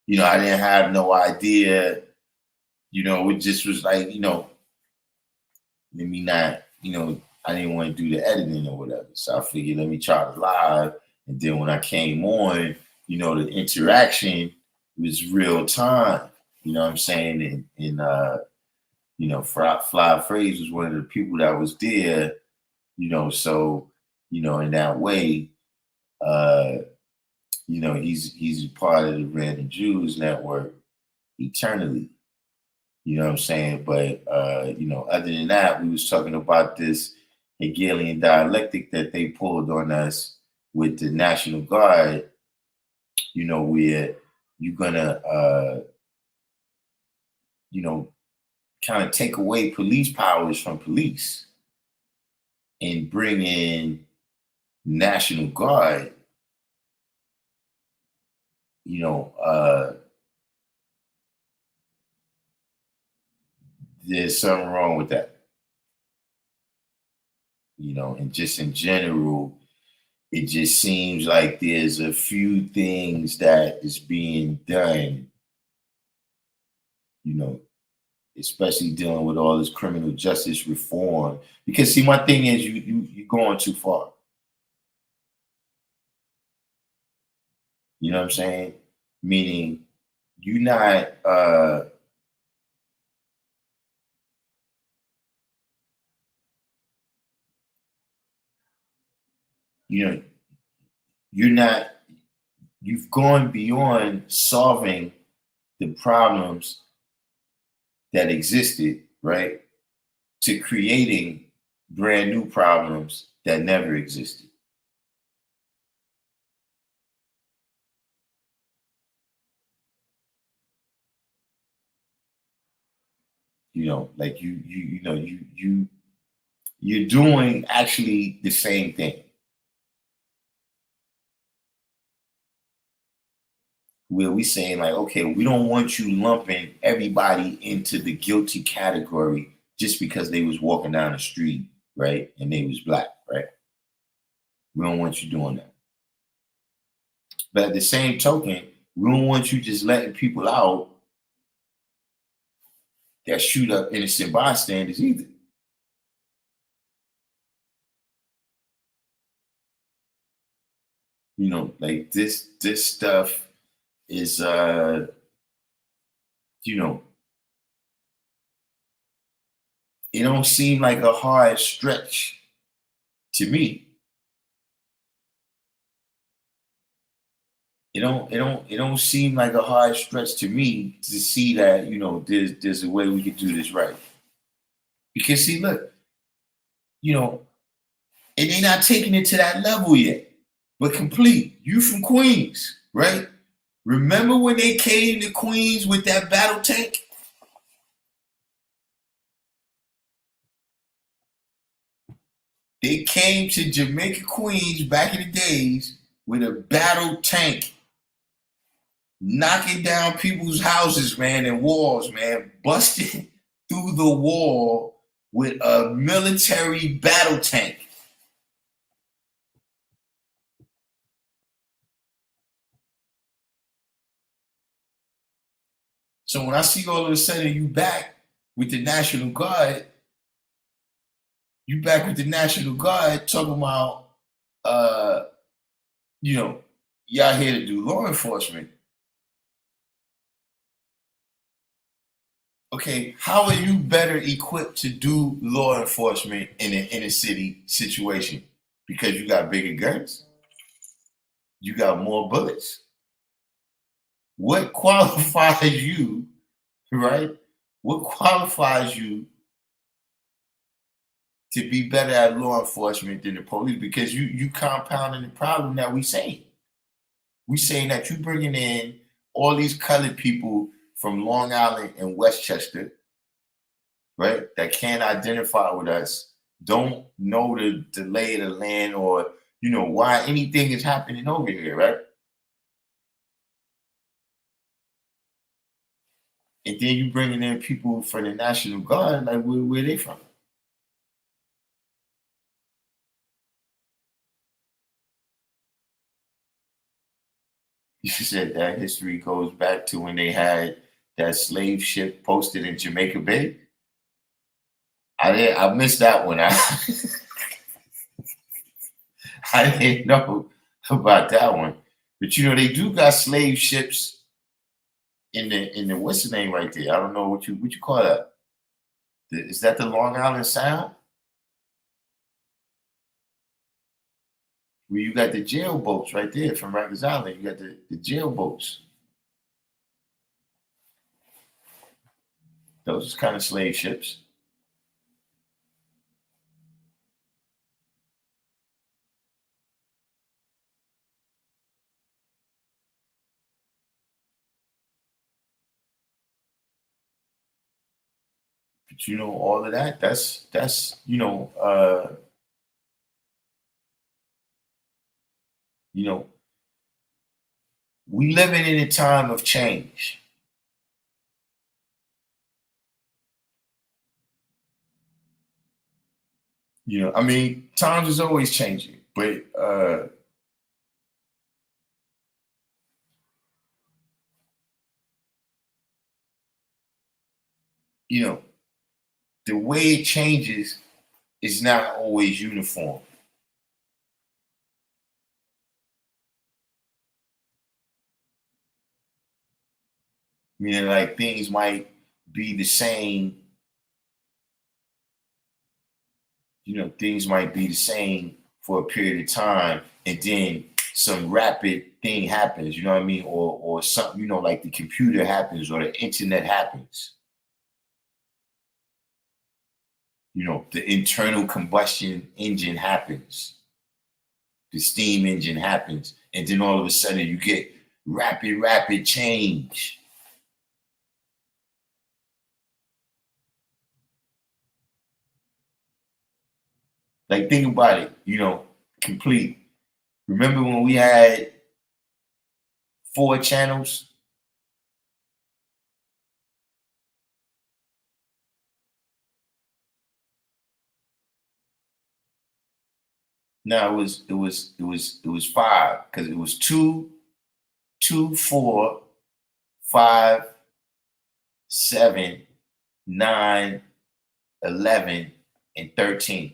I didn't have no idea, it just was like, let me not, I didn't want to do the editing or whatever. So I figured, let me try it live. And then when I came on, the interaction was real time. You know what I'm saying? And Frase was one of the people that was there, so, in that way, he's a part of the Random Jews Network eternally. You know what I'm saying? But, other than that, we was talking about this Hegelian dialectic that they pulled on us with the National Guard, where you're going to, kind of take away police powers from police and bring in National Guard, there's something wrong with that. And just in general, it just seems like there's a few things that is being done, especially dealing with all this criminal justice reform. Because see, my thing is you're going too far. You know what I'm saying? Meaning you're not you've gone beyond solving the problems that existed, right, to creating brand new problems that never existed. Like you're doing actually the same thing. Where we saying like, okay, we don't want you lumping everybody into the guilty category just because they was walking down the street, right? And they was black, right? We don't want you doing that. But at the same token, we don't want you just letting people out that shoot up innocent bystanders either. Like this stuff is you know, it don't seem like a hard stretch to me. It don't seem like a hard stretch to me to see that, there's a way we could do this right. Because see, look, you know, and they're not taking it to that level yet. But complete, you from Queens, right? Remember when they came to Queens with that battle tank? They came to Jamaica, Queens back in the days with a battle tank, knocking down people's houses, man, and walls, man, busting through the wall with a military battle tank. So when I see all of a sudden you back with the National Guard, talking about, uh, y'all here to do law enforcement. Okay, how are you better equipped to do law enforcement in an inner city situation? Because you got bigger guns, you got more bullets. What qualifies you, right? What qualifies you to be better at law enforcement than the police? Because you compounding the problem that we saying. We saying that you bringing in all these colored people from Long Island and Westchester, right? That can't identify with us, don't know the lay of the land, or why anything is happening over here, right? And then you bringing in people from the National Guard, like where they from? You said that history goes back to when they had that slave ship posted in Jamaica Bay. I missed that one. I didn't know about that one. But they do got slave ships in the what's the name right there? I don't know what you call that. Is that the Long Island Sound? Where you got the jail boats right there from Rikers Island. You got the jail boats. Those are kind of slave ships. But all of that, that's you know, we living in a time of change. I mean, times is always changing, but you know, the way it changes is not always uniform. Meaning, like, things might be the same. Things might be the same for a period of time, and then some rapid thing happens. You know what I mean? Or something. Like the computer happens or the internet happens. The internal combustion engine happens. The steam engine happens, and then all of a sudden you get rapid change. Like, think about it, complete. Remember when we had 4 channels? No, it was 5, because it was 2 2, 4, 5, 7, 9, 11, and 13.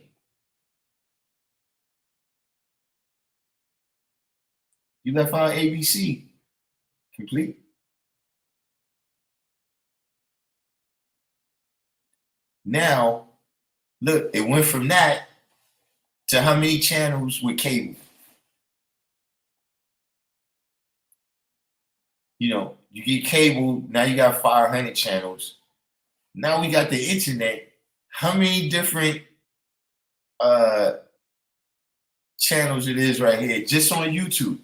You left out ABC. Complete. Now, look, it went from that to how many channels with cable? You get cable, now you got 500 channels. Now we got the internet. How many different channels it is right here just on YouTube?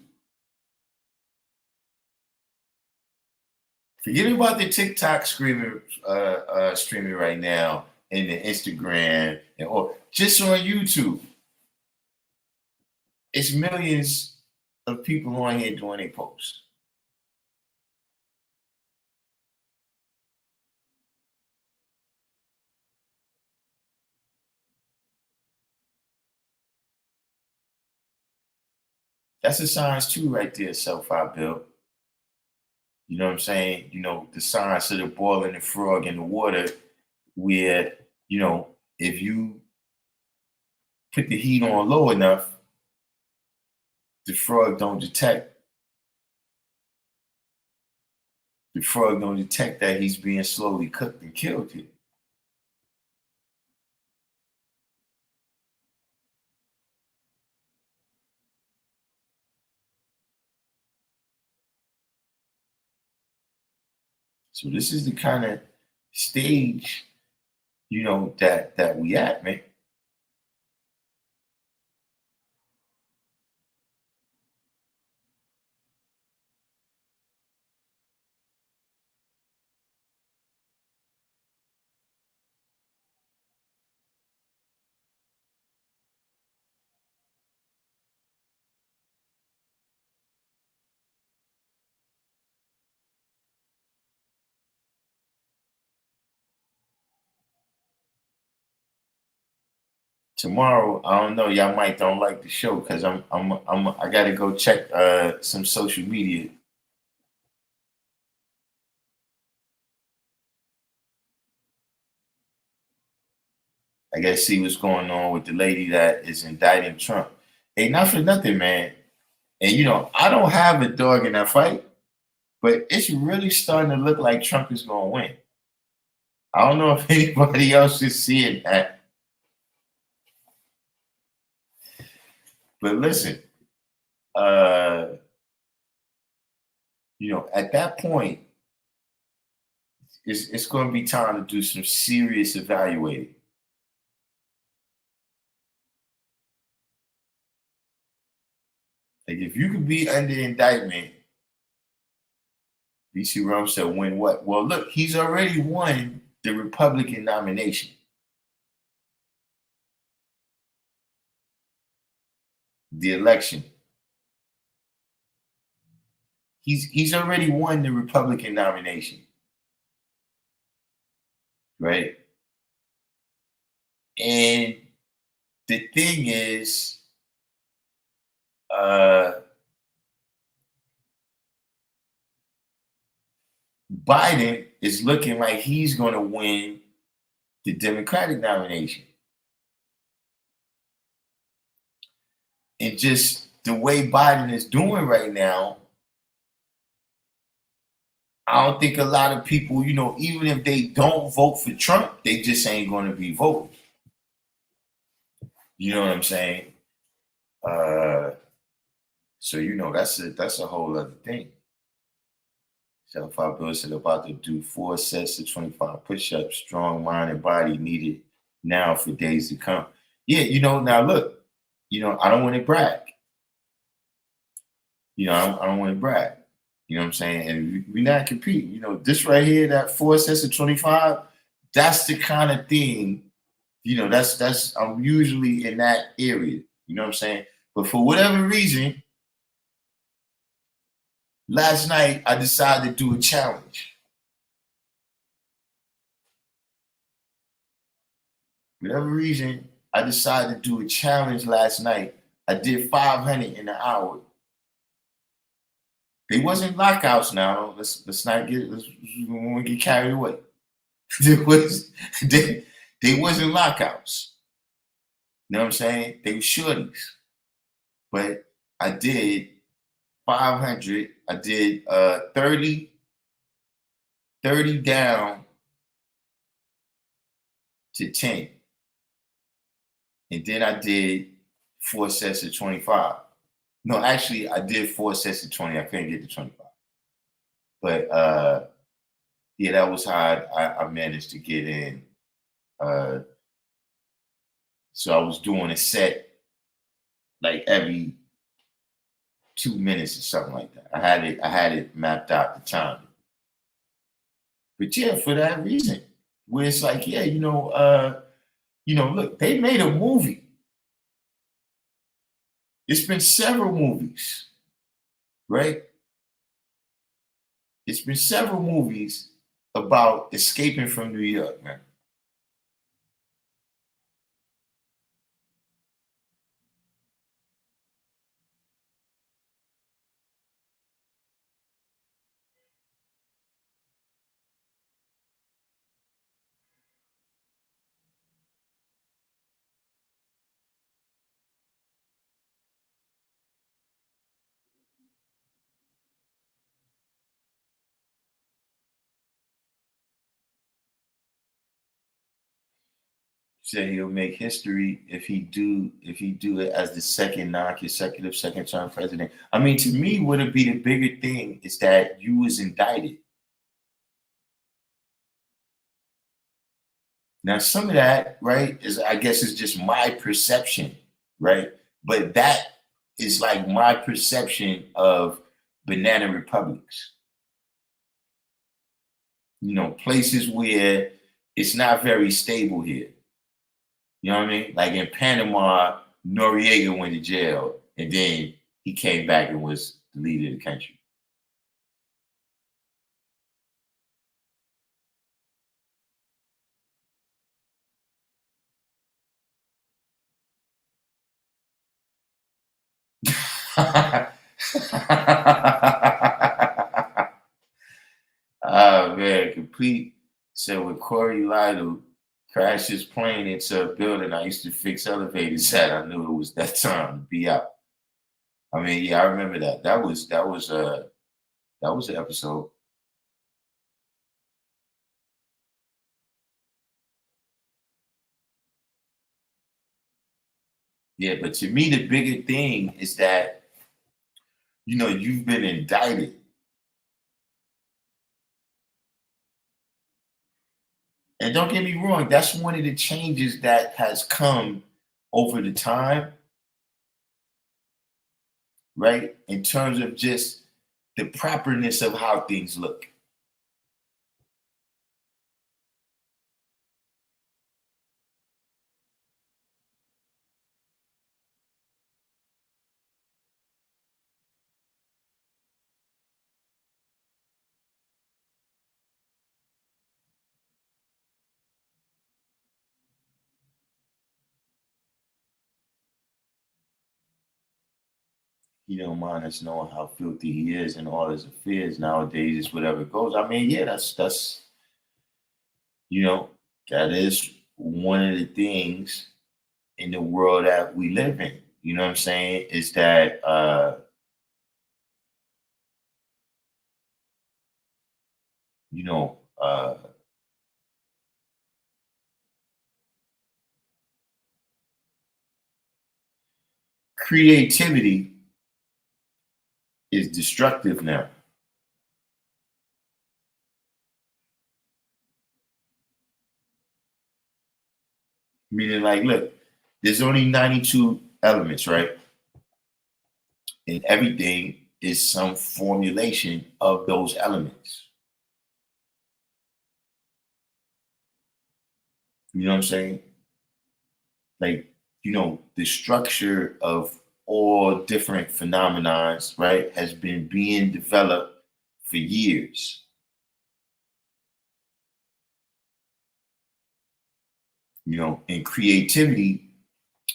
Forget about the TikTok streaming right now and the Instagram or just on YouTube. It's millions of people on here doing their posts. That's a science too, right there, self-I built. You know what I'm saying? The science of the boiling the frog in the water, where, if you put the heat on low enough, the frog don't detect. The frog don't detect that he's being slowly cooked and killed here. So this is the kind of stage, that we at, man. Tomorrow, I don't know, y'all might don't like the show because I gotta go check some social media. I gotta see what's going on with the lady that is indicting Trump. Hey, not for nothing, man. And I don't have a dog in that fight, but it's really starting to look like Trump is gonna win. I don't know if anybody else is seeing that, but listen, uh, at that point, it's going to be time to do some serious evaluating. Like if you could be under indictment, BC Rum said, win what? Well, look, he's already won the Republican nomination. The election. He's already won the Republican nomination. Right? And the thing is, Biden is looking like he's going to win the Democratic nomination. And just the way Biden is doing right now, I don't think a lot of people, even if they don't vote for Trump, they just ain't going to be voting. You know what I'm saying? So that's a whole other thing. Self-I Bill said about to do 4 sets of 25 push-ups, strong mind and body needed now for days to come. Yeah, now look, I don't want to brag. I don't want to brag. You know what I'm saying? And we're not competing. This right here, that 4 sets of 25, that's the kind of thing, that's I'm usually in that area. You know what I'm saying? But for whatever reason, last night I decided to do a challenge. Whatever reason, I decided to do a challenge last night. I did 500 in an hour. They wasn't lockouts now. Let's not we won't get carried away. There was they wasn't lockouts. You know what I'm saying? They were shorties. But I did 500. I did 30 down to 10. And then I did 4 sets of 25. No, actually, I did 4 sets of 20. I couldn't get to 25. But yeah, that was how I managed to get in. So I was doing a set like every 2 minutes or something like that. I had it mapped out the time. But yeah, for that reason, where it's like, yeah, look, they made a movie. It's been several movies, right? It's been several movies about escaping from New York, man. Said he'll make history if he do it as the second non-consecutive second-term president. I mean, to me, what would be the bigger thing is that you was indicted. Now, some of that, right, is I guess is just my perception, right? But that is like my perception of banana republics. Places where it's not very stable here. You know what I mean? Like in Panama, Noriega went to jail and then he came back and was the leader of the country. Oh man, complete. So when Corey Lytle crashed his plane into a building I used to fix elevators at, I knew it was that time to be out. I mean, yeah, I remember that. That was an episode. Yeah, but to me, the bigger thing is that you've been indicted. And don't get me wrong, that's one of the changes that has come over the time, right? In terms of just the properness of how things look. He don't mind us knowing how filthy he is and all his affairs nowadays. It's whatever it goes. I mean, yeah, that's you know that is one of the things in the world that we live in. You know what I'm saying? Is that you know uh, creativity is destructive now. Meaning, like, look, there's only 92 elements, right? And everything is some formulation of those elements. You know what I'm saying? Like, the structure of all different phenomenons, right, has been being developed for years. And creativity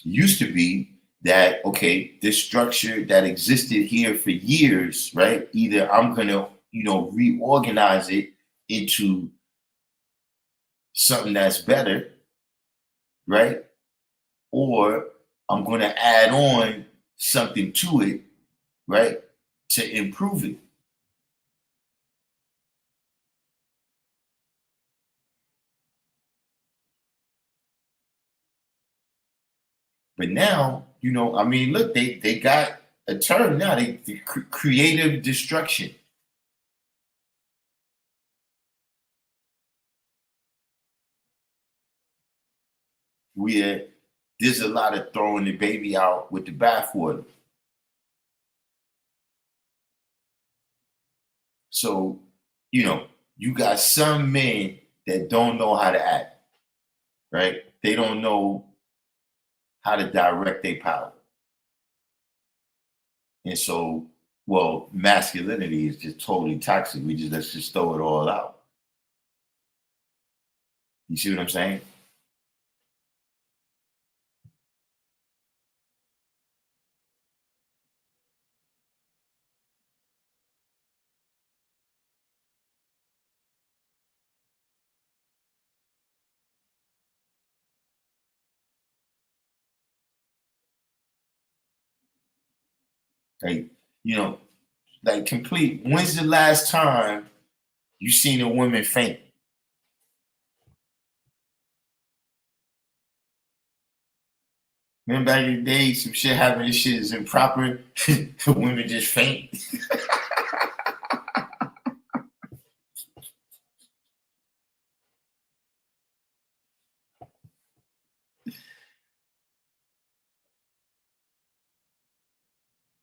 used to be that, okay, this structure that existed here for years, right? Either I'm going to, reorganize it into something that's better, right? Or I'm going to add on something to it, right? To improve it. But now, I mean, look, they got a term now, they creative destruction. Where there's a lot of throwing the baby out with the bathwater. So, you got some men that don't know how to act, right? They don't know how to direct their power. And so, well, masculinity is just totally toxic. Let's just throw it all out. You see what I'm saying? Like, you know, like complete. When's the last time you seen a woman faint? Remember back in the day, some shit happened. This shit is improper. Women just faint.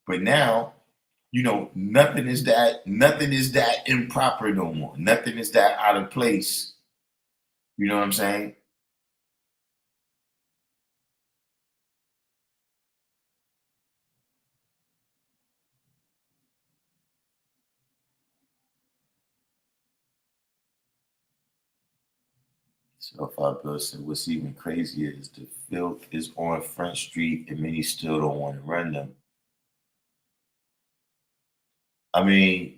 But now, nothing is that improper no more. Nothing is that out of place. You know what I'm saying? So if I Bill said, what's even crazier is the filth is on Front Street and many still don't want to run them. I mean,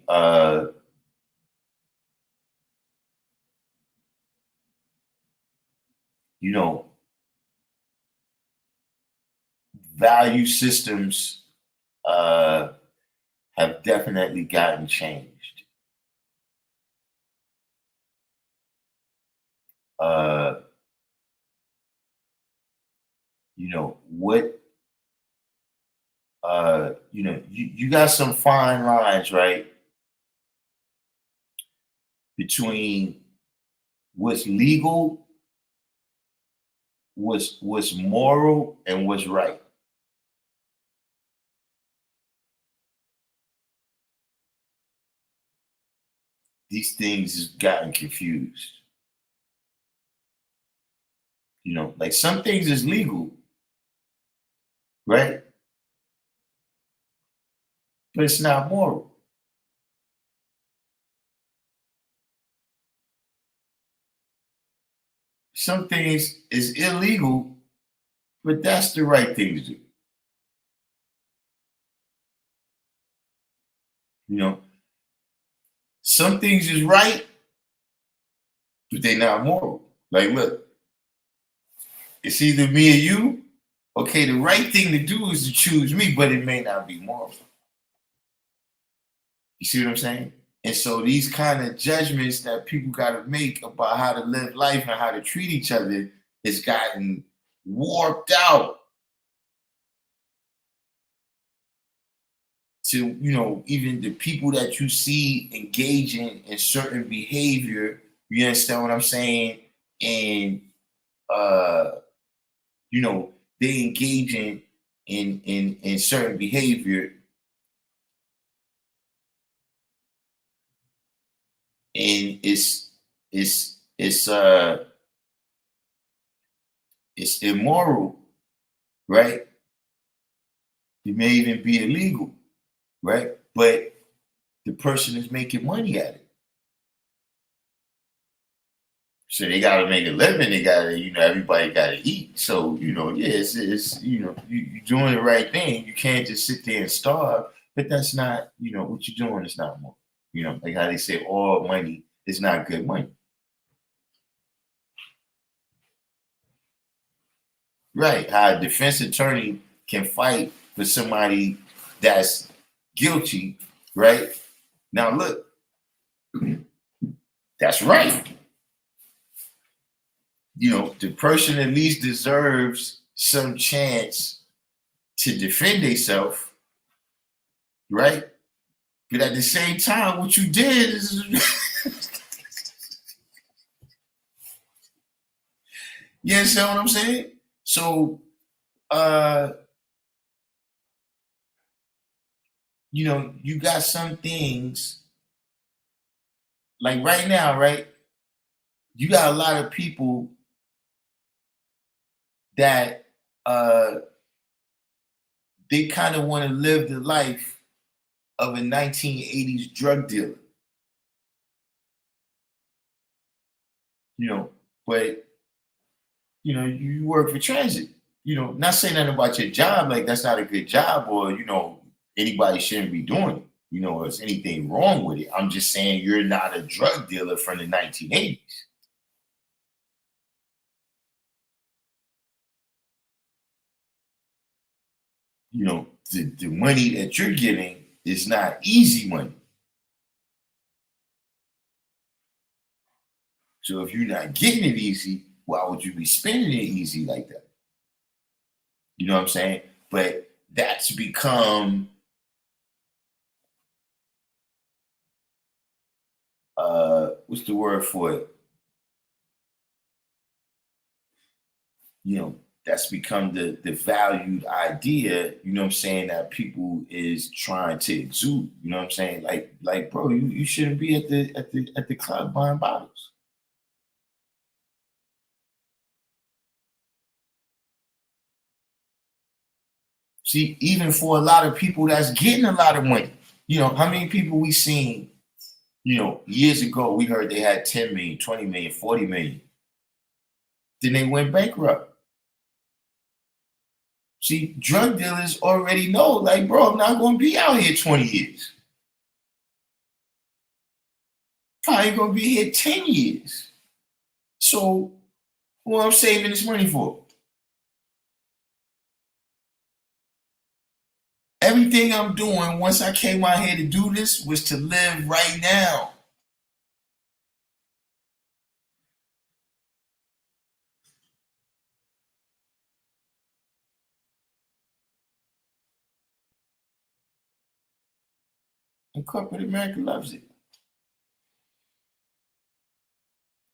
you know, value systems have definitely gotten changed. Uh, what you got some fine lines, right? Between what's legal, what's moral, and what's right. These things has gotten confused. Like some things is legal, right? But it's not moral. Some things is illegal, but that's the right thing to do. You know, some things is right, but they not moral. Like, look, it's either me or you. Okay, the right thing to do is to choose me, but it may not be moral. You see what I'm saying? And so these kind of judgments that people got to make about how to live life and how to treat each other has gotten warped out to, even the people that you see engaging in certain behavior. You understand what I'm saying? And uh, they engaging in certain behavior, and it's it's uh it's immoral, right? It may even be illegal, right? But the person is making money at it. So they got to make a living. They got to, everybody got to eat. So, yeah, it's you're doing the right thing. You can't just sit there and starve. But that's not, what you're doing is not more. Like how they say, all money is not good money. Right. How a defense attorney can fight for somebody that's guilty, right? Now, look, that's right. The person at least deserves some chance to defend themselves, right? But at the same time, what you did is, you understand what I'm saying? So, you got some things like right now, right? You got a lot of people that they kind of want to live the life of a 1980s drug dealer. But you work for transit. Not saying nothing about your job, like that's not a good job, or anybody shouldn't be doing it. There's anything wrong with it. I'm just saying you're not a drug dealer from the 1980s. The money that you're getting is not easy money. So if you're not getting it easy, why would you be spending it easy like that? You know what I'm saying? But that's become what's the word for it? That's become the valued idea, what I'm saying, that people is trying to exude. You know what I'm saying? Like bro, you shouldn't be at the club buying bottles. See, even for a lot of people that's getting a lot of money, how many people we seen, years ago, we heard they had 10 million, 20 million, 40 million. Then they went bankrupt. See, drug dealers already know, like, bro, I'm not going to be out here 20 years. Probably going to be here 10 years. So, what I'm saving this money for? Everything I'm doing once I came out here to do this was to live right now. And corporate America loves it.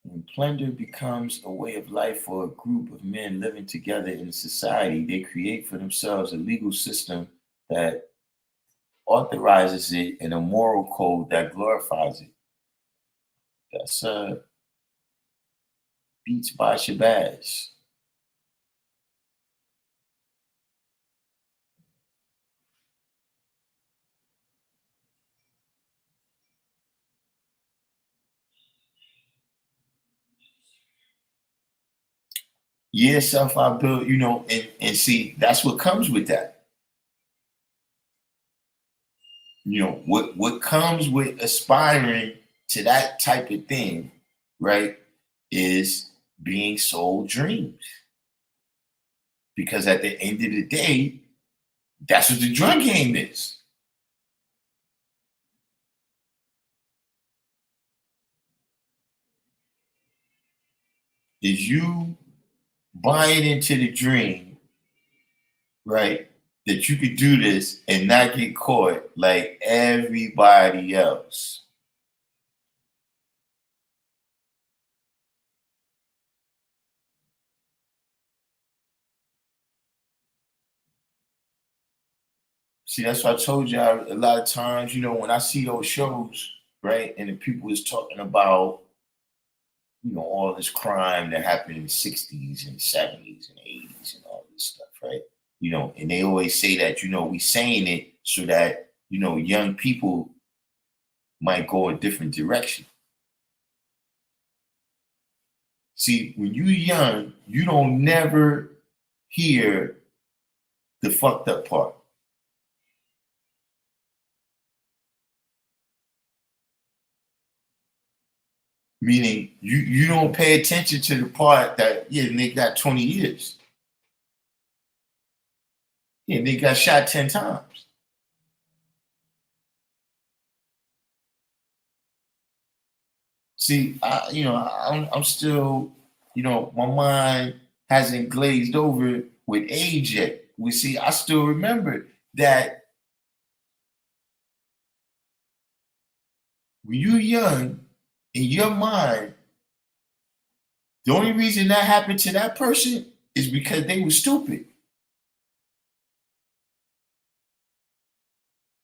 When plunder becomes a way of life for a group of men living together in a society, they create for themselves a legal system that authorizes it and a moral code that glorifies it. That's Beats by Shabazz. Yeah, self I built, and see, that's what comes with that. What comes with aspiring to that type of thing, right, is being sold dreams. Because at the end of the day, that's what the drug game is. Is you buying into the dream, right? That you could do this and not get caught like everybody else. See, that's why I told you a lot of times, when I see those shows, right, and the people is talking about, all this crime that happened in the 60s and 70s and 80s and all this stuff, right? And they always say that, we saying it so that, young people might go a different direction. See, when you young, you don't never hear the fucked up part. Meaning you don't pay attention to the part that, yeah, they got 20 years. Yeah, they got shot 10 times. See, I'm still, my mind hasn't glazed over with age yet. We see, I still remember that when you're young, in your mind, the only reason that happened to that person is because they were stupid.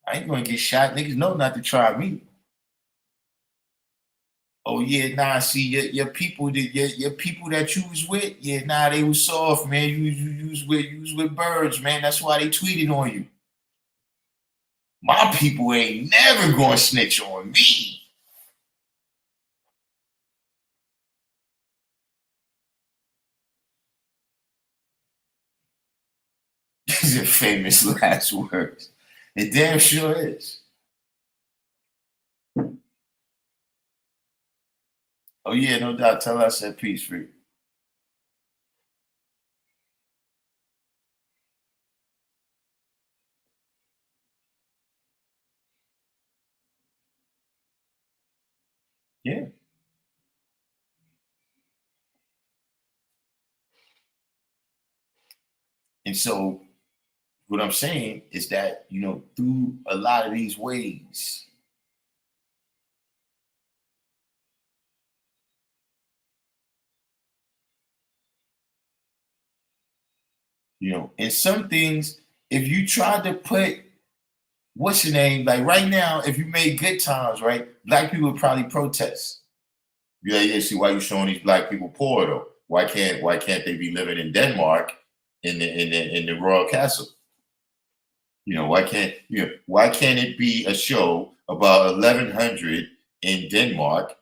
I ain't gonna get shot. Niggas know not to try me. Oh yeah, nah. See your people that your people that you was with, yeah, nah, they was soft, man. You was with birds, man. That's why they tweeted on you. My people ain't never gonna snitch on me. These are famous last words. It damn sure is. Oh yeah, no doubt. Tell us that piece, free. Yeah. And so what I'm saying is that, through a lot of these ways, and some things, if you try to put what's your name, like right now, if you made good times, right, black people would probably protest. Yeah, yeah. See, why you showing these black people poor though? Why can't they be living in Denmark in the royal castle? Why can't it be a show about 1100 in Denmark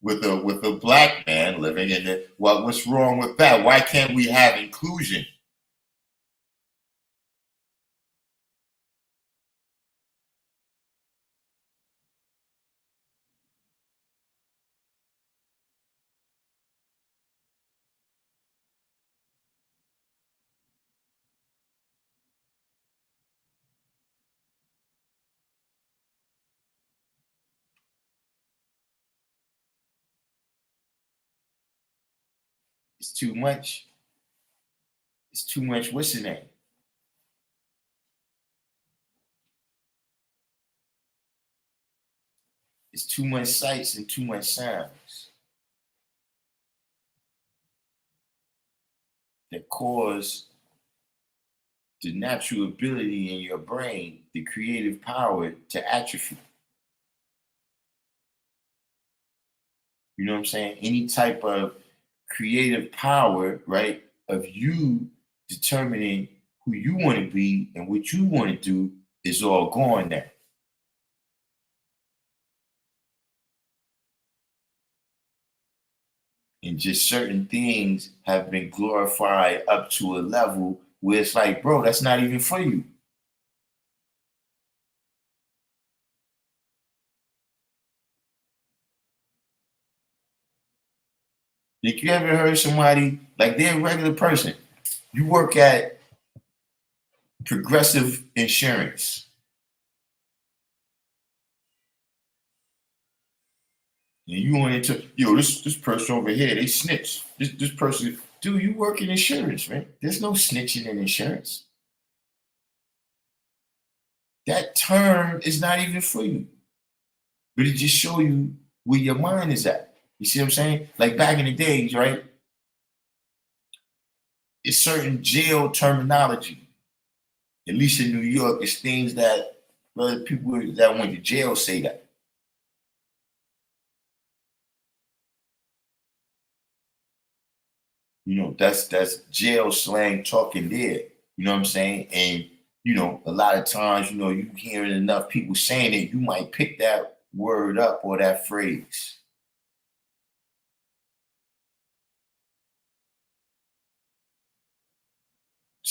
with a black man living in it? Well, what's wrong with that? Why can't we have inclusion? It's too much. It's too much. What's the name? It's too much sights and too much sounds that cause the natural ability in your brain, the creative power to atrophy. You know what I'm saying? Any type of creative power, right, of you determining who you want to be and what you want to do is all gone now. And just certain things have been glorified up to a level where it's like, bro, that's not even for you. Like you ever heard somebody like they're a regular person. You work at Progressive Insurance, and you went into this person over here, they snitch. This person, dude, you work in insurance, man. There's no snitching in insurance. That term is not even for you. But it just show you where your mind is at. You see what I'm saying? Like back in the days, right? It's certain jail terminology. At least in New York, it's things that people that went to jail say that. That's jail slang talking there. You know what I'm saying? And a lot of times, you hearing enough people saying it, you might pick that word up or that phrase.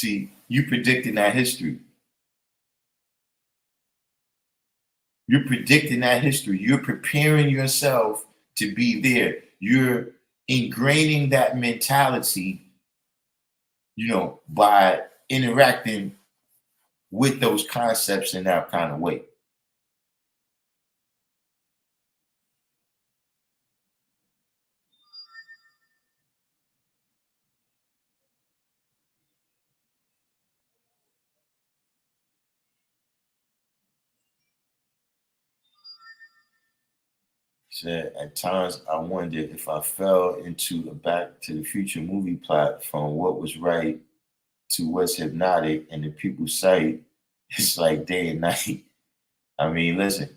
See, you predicting that history. You're predicting that history. You're preparing yourself to be there. You're ingraining that mentality, by interacting with those concepts in that kind of way. Said, at times I wondered if I fell into a Back to the Future movie plot from what was right to what's hypnotic and the people's sight. It's like day and night. I mean, listen,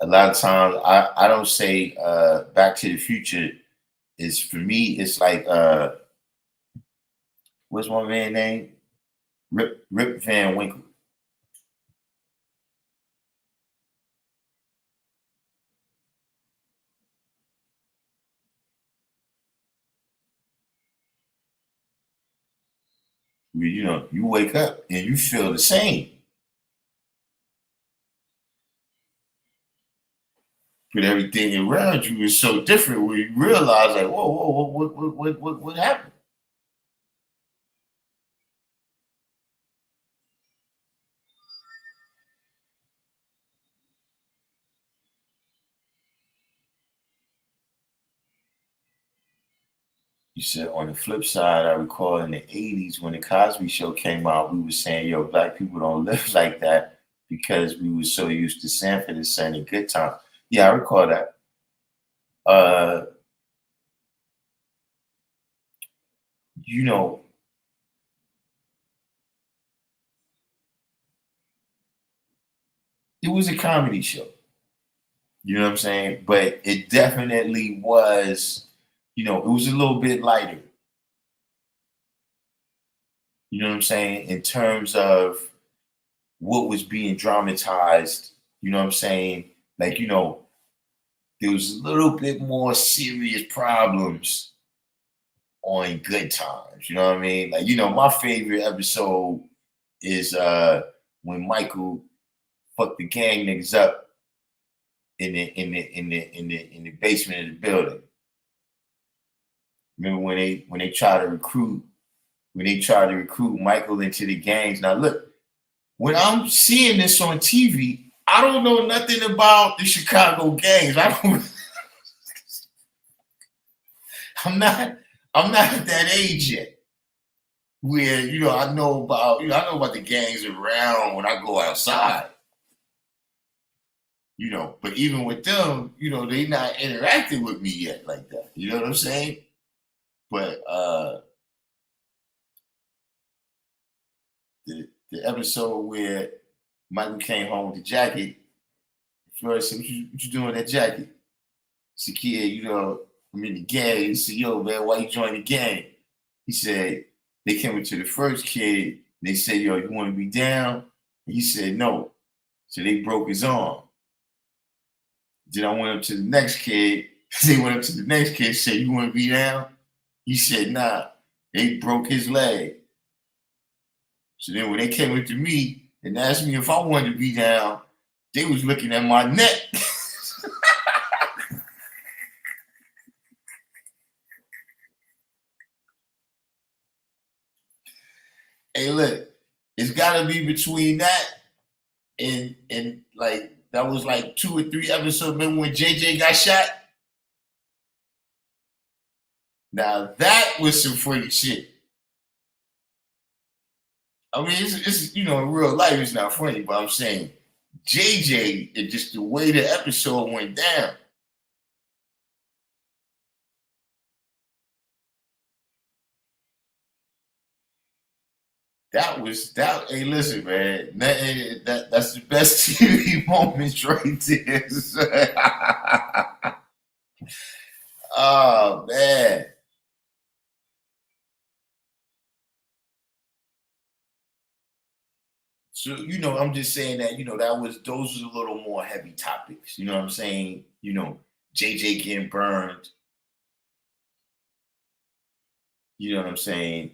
a lot of times I don't say Back to the Future is, for me, it's like what's my man name? Rip Van Winkle. You wake up and you feel the same. But everything around you is so different when you realize, like, whoa, what happened? You said, on the flip side, I recall in the 80s when the Cosby Show came out, we were saying, yo, black people don't live like that because we were so used to Sanford and Son and Good Time. Yeah, I recall that. Uh, you know, it was a comedy show. You know what I'm saying? But it definitely was, it was a little bit lighter. You know what I'm saying? In terms of what was being dramatized, you know what I'm saying? Like, there was a little bit more serious problems on Good Times. You know what I mean? Like, my favorite episode is when Michael fucked the gang niggas up in the basement of the building. Remember when they try to recruit Michael into the gangs. Now look, when I'm seeing this on TV, I don't know nothing about the Chicago gangs. I'm not at that age yet where I know about the gangs around when I go outside. But even with them, they not interacting with me yet like that. You know what I'm saying? But the episode where Michael came home with the jacket, Florida said, what you doing with that jacket? He said, kid, I'm in the gang. He said, yo, man, why you join the gang? He said, they came into the first kid. They said, yo, you want to be down? And he said, no. So they broke his arm. Then I went up to the next kid. They went up to the next kid, said, you want to be down? He said, nah. They broke his leg. So then when they came up to me and asked me if I wanted to be down, they was looking at my neck. Hey, look, it's got to be between that and like, that was like 2 or 3 episodes. Remember when JJ got shot? Now that was some funny shit. I mean, it's in real life it's not funny, but I'm saying JJ, it just the way the episode went down. That was that. Hey, listen, man, that's the best TV moments right there. Oh man. So, I'm just saying that, those was a little more heavy topics. You know what I'm saying? JJ getting burned. You know what I'm saying?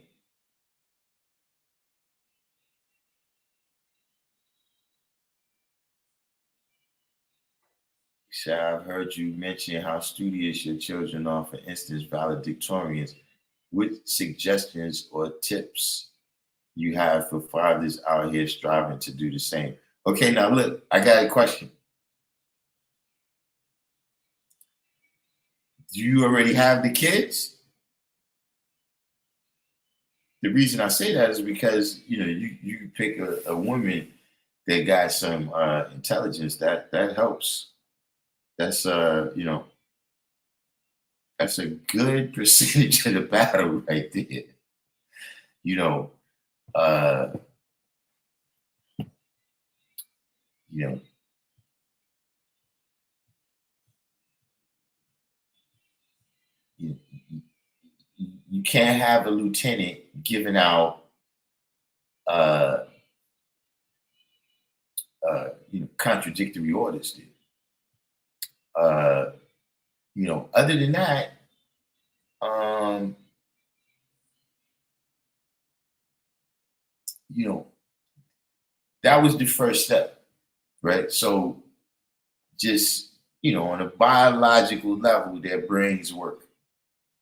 I've heard you mention how studious your children are, for instance, valedictorians. What suggestions or tips you have for fathers out here striving to do the same? Okay, now look, I got a question. Do you already have the kids? The reason I say that is because you pick a woman that got some intelligence that helps. That's that's a good percentage of the battle right there. You know, uh, you know, you, you can't have a lieutenant giving out uh, contradictory orders there. Other than that, um, you know, that was the first step, right? So just, on a biological level, their brains work.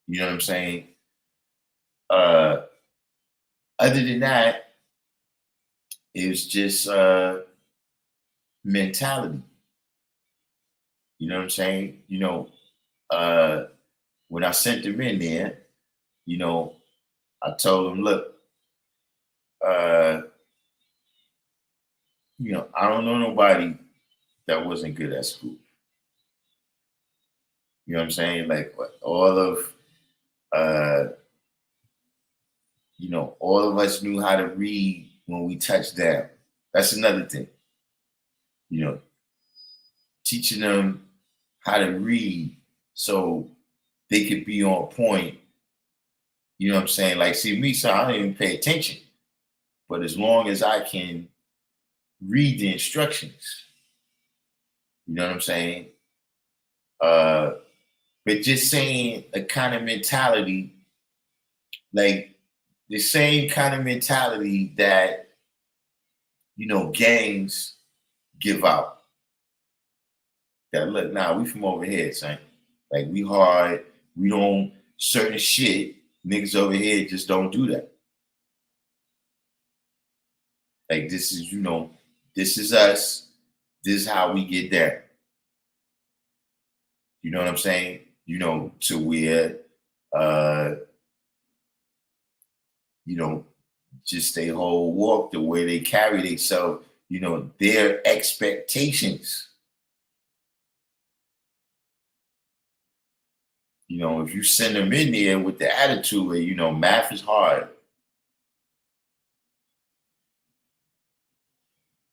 You know what I'm saying? Uh, Other than that, it was just mentality. You know what I'm saying? Uh, when I sent them in there, I told them, look, uh, I don't know nobody that wasn't good at school. You know what I'm saying? Like all of uh, all of us knew how to read when we touched down. That's another thing. You know, teaching them how to read so they could be on point. You know what I'm saying? Like, see me, so I don't even pay attention. But as long as I can read the instructions, you know what I'm saying? Uh, but just saying a kind of mentality, like the same kind of mentality that, gangs give out. That look, nah, we from over here, son. Like we hard, we don't certain shit. Niggas over here just don't do that. Like this is, this is us. This is how we get there. You know what I'm saying? To where uh, you know, just their whole walk, the way they carry themselves, their expectations. If you send them in there with the attitude where, math is hard,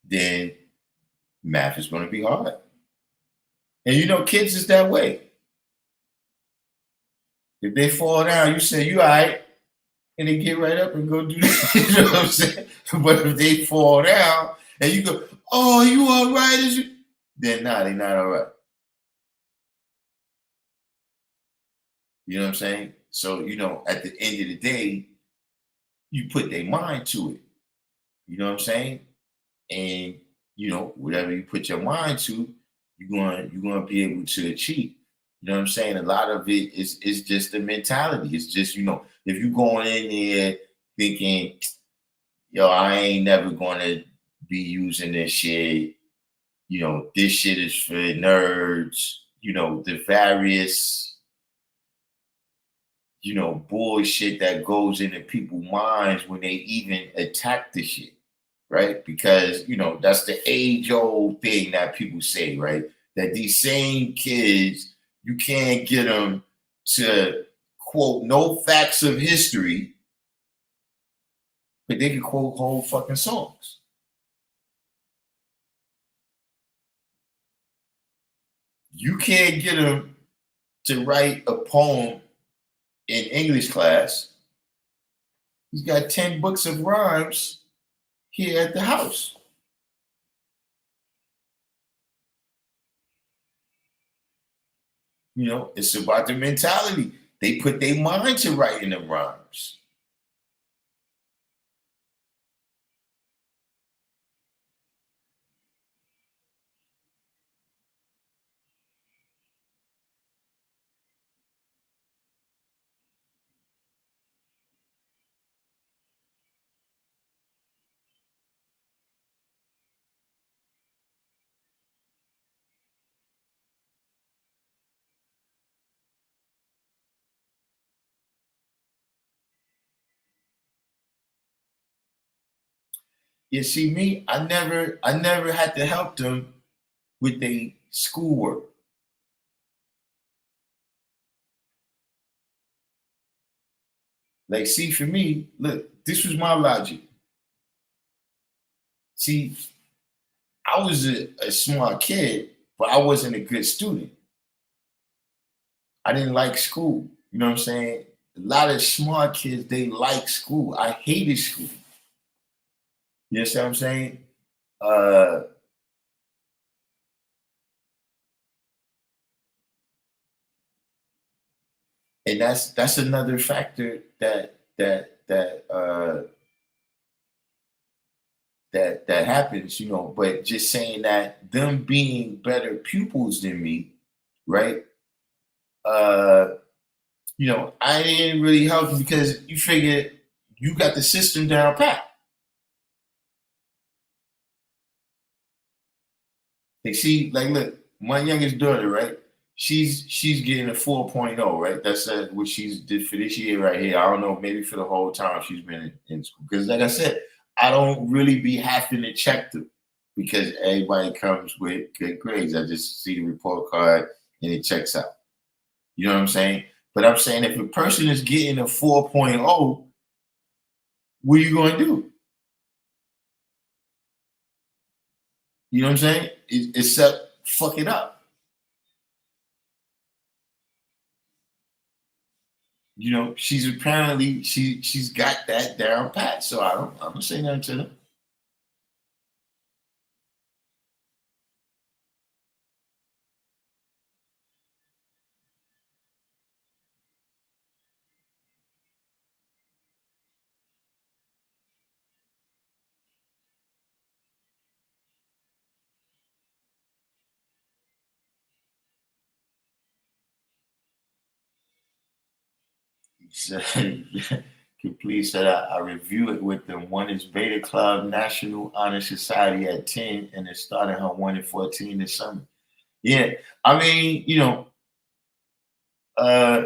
then math is going to be hard. And kids is that way. If they fall down, you say, you all right, and they get right up and go do that. You know what I'm saying? But if they fall down and you go, oh, you all right? Then nah, they're not all right. You know what I'm saying? So, at the end of the day, you put their mind to it. You know what I'm saying? And whatever you put your mind to, you're gonna be able to achieve. You know what I'm saying? A lot of it is just the mentality. It's just, if you going in there thinking, yo, I ain't never gonna be using this shit, this shit is for nerds, the various, bullshit that goes into people's minds when they even attack the shit, right? Because, that's the age-old thing that people say, right? That these same kids, you can't get them to quote no facts of history, but they can quote whole fucking songs. You can't get them to write a poem in English class. He's got 10 books of rhymes here at the house. It's about the mentality. They put their mind to writing the rhymes. You see me, I never had to help them with their schoolwork. Like, see, for me, look, this was my logic. See, I was a smart kid, but I wasn't a good student. I didn't like school. You know what I'm saying? A lot of smart kids, they like school. I hated school. You understand what I'm saying? Uh, and that's another factor that happens, you know. But just saying that them being better pupils than me, right? Uh, you know, I didn't really help because you figure you got the system down pat. Like, see, like, look, my youngest daughter, right? She's getting a 4.0, right? That's what she's did for this year right here. I don't know, maybe for the whole time she's been in school. Because, like I said, I don't really be having to check them because everybody comes with good grades. I just see the report card and it checks out. You know what I'm saying? But I'm saying if a person is getting a 4.0, what are you going to do? You know what I'm saying? Except fuck it up. You know, she's apparently she's got that down pat. So I'm gonna say nothing to them. So, complete said I review it with them. One is Beta Club National Honor Society at 10, and it started her 1 in 14 this summer. Yeah, I mean, you know, uh,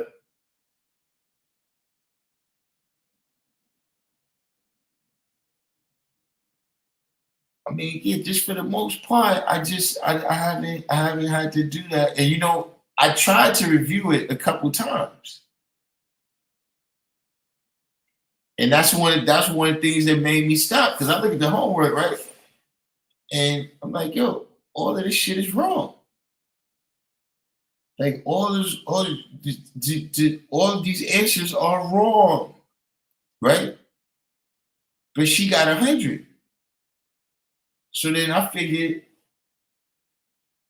I mean, yeah, just for the most part, I haven't had to do that. And you know, I tried to review it a couple times. And that's one of the things that made me stop because I look at the homework, right? And I'm like, yo, all of this shit is wrong. Like all of these answers are wrong, right? But she got 100. So then I figured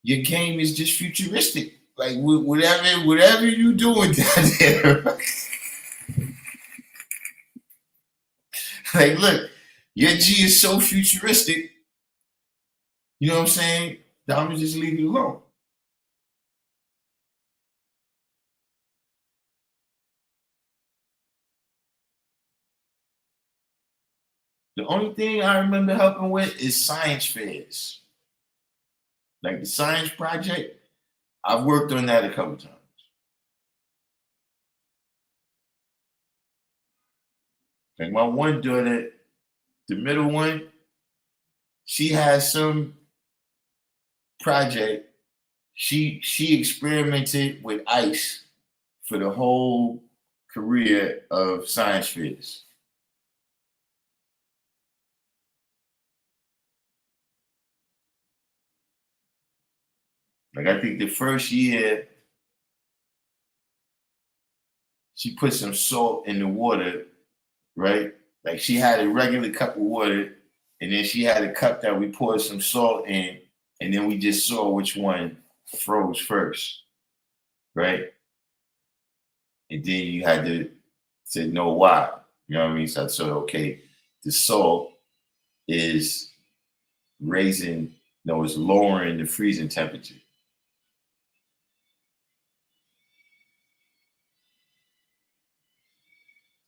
your game is just futuristic. Like whatever you doing down there. Like, look, your G is so futuristic. You know what I'm saying? That I'm gonna just leave it alone. The only thing I remember helping with is science fairs. Like the science project, I've worked on that a couple times. Like my one daughter, the middle one, she has some project. She experimented with ice for the whole career of science fairs. Like I think the first year she put some salt in the water, right? Like she had a regular cup of water, and then she had a cup that we poured some salt in, and then we just saw which one froze first, right? And then you had to know why. You know what I mean? So I said, okay, the salt is raising, no, it's lowering the freezing temperature.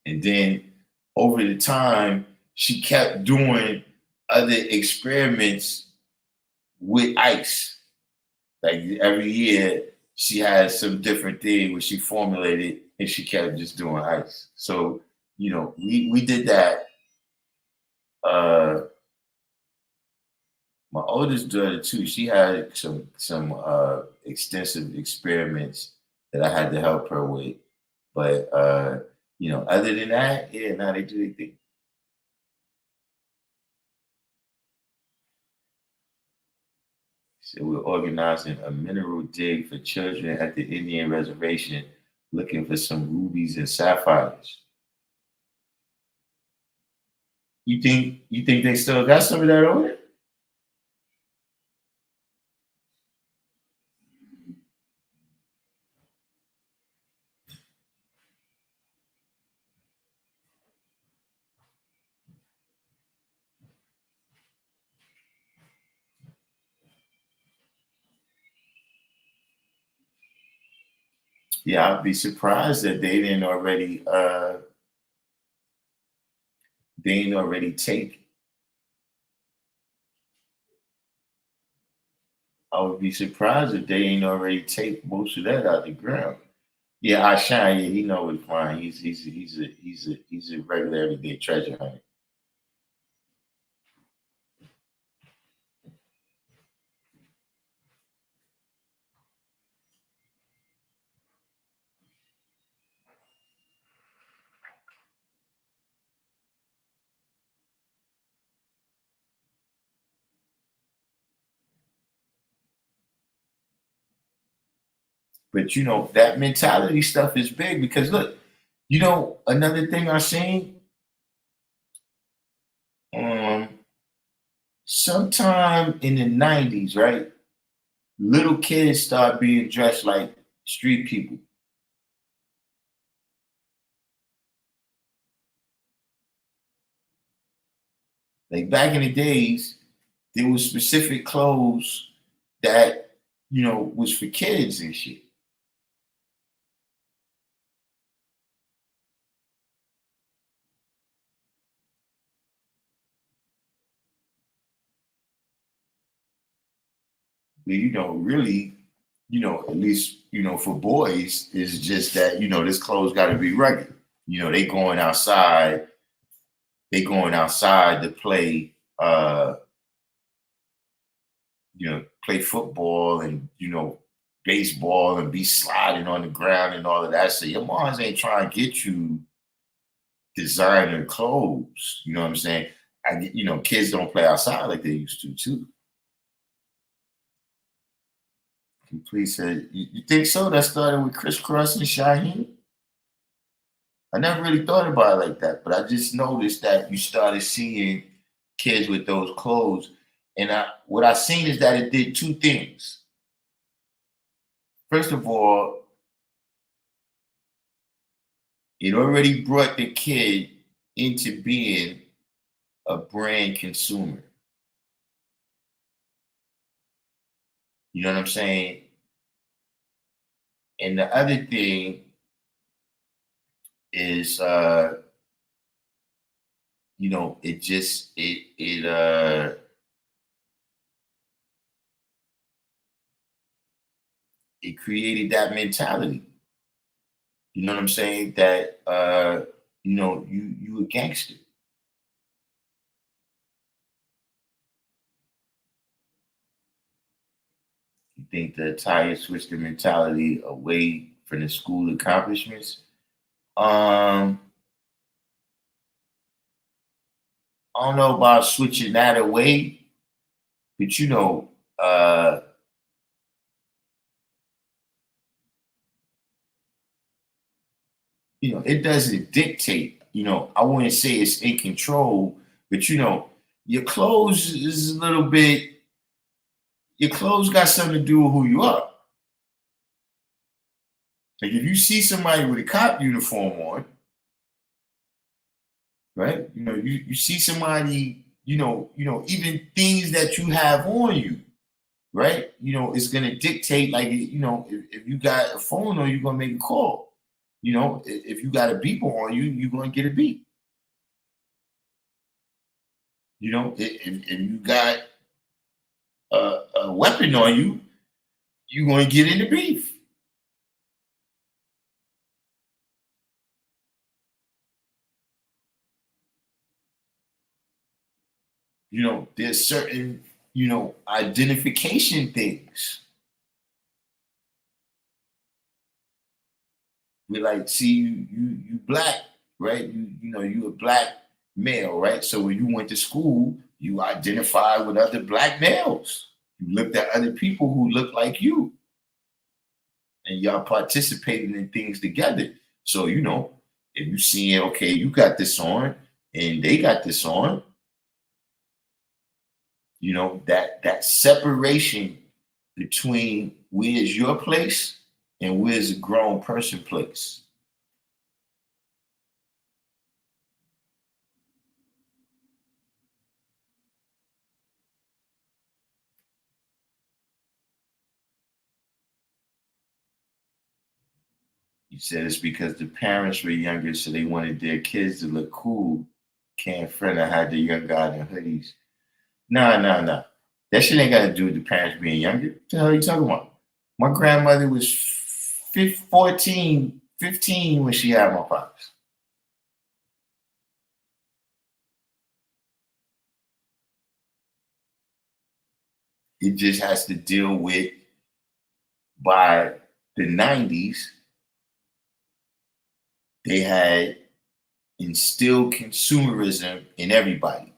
And then over the time, she kept doing other experiments with ice. Like every year, she had some different thing where she formulated and she kept just doing ice. So, you know, we did that. Uh, My oldest daughter too, she had some extensive experiments that I had to help her with. But other than that, yeah, now they do their thing. So we're organizing a mineral dig for children at the Indian reservation looking for some rubies and sapphires. You think they still got some of that over there? Yeah, I'd be surprised that they didn't already take. I would be surprised if they ain't already take most of that out the ground. Yeah, I shine. Yeah, he know what's fine. He's a regular everyday treasure hunter. But that mentality stuff is big because look, another thing I seen, um, sometime in the '90s, right? Little kids start being dressed like street people. Like back in the days, there was specific clothes that was for kids and shit. But really, at least for boys, is just that this clothes got to be rugged. They going outside. They going outside to play. Play football and baseball and be sliding on the ground and all of that. So your moms ain't trying to get you designer clothes. You know what I'm saying? Kids don't play outside like they used to too. Complete said, you think so? That started with Crisscross and Shaheen? I never really thought about it like that, but I just noticed that you started seeing kids with those clothes. And what I seen is that it did two things. First of all, it already brought the kid into being a brand consumer. You know what I'm saying? And the other thing is it just it created that mentality. You know what I'm saying? That you a gangster. You think the attire switched the mentality away from the school accomplishments? Um, I don't know about switching that away, but it doesn't dictate. I wouldn't say it's in control, but your clothes is a little bit. Your clothes got something to do with who you are. Like if you see somebody with a cop uniform on, right? You see somebody, even things that you have on you, right? It's gonna dictate like if you got a phone on, you're gonna make a call. If you got a beeper on you, you're gonna get a beep. If you got a weapon on you, you're gonna get into beef. There's certain, identification things. We're like, see, you black, right? You a black male, right? So when you went to school, you identified with other black males. You looked at other people who looked like you, and y'all participating in things together. So if you seeing, okay, you got this on, and they got this on, that separation between where's your place and where's a grown person place. You said it's because the parents were younger, so they wanted their kids to look cool. Can't friend I had the young guy in hoodies. Nah, nah, nah. That shit ain't got to do with the parents being younger. What the hell are you talking about? My grandmother was 14, 15 when she had my pops. It just has to deal with, by the 90s, they had instilled consumerism in everybody.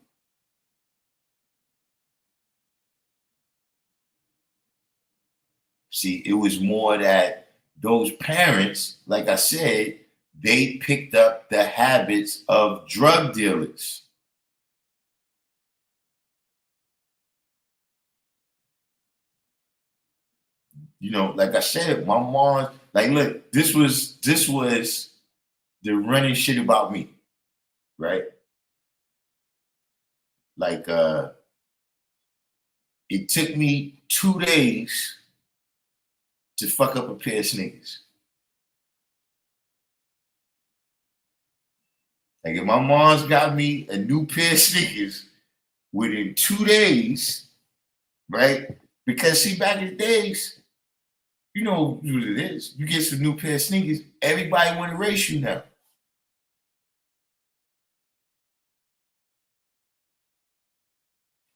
See, it was more that those parents, like I said, they picked up the habits of drug dealers. Like I said, my mom, like, look, this was the running shit about me, right? Like, it took me 2 days to fuck up a pair of sneakers. Like, if my mom's got me a new pair of sneakers within 2 days, right? Because see, back in the days, you know what it is. You get some new pair of sneakers, everybody want to race you now.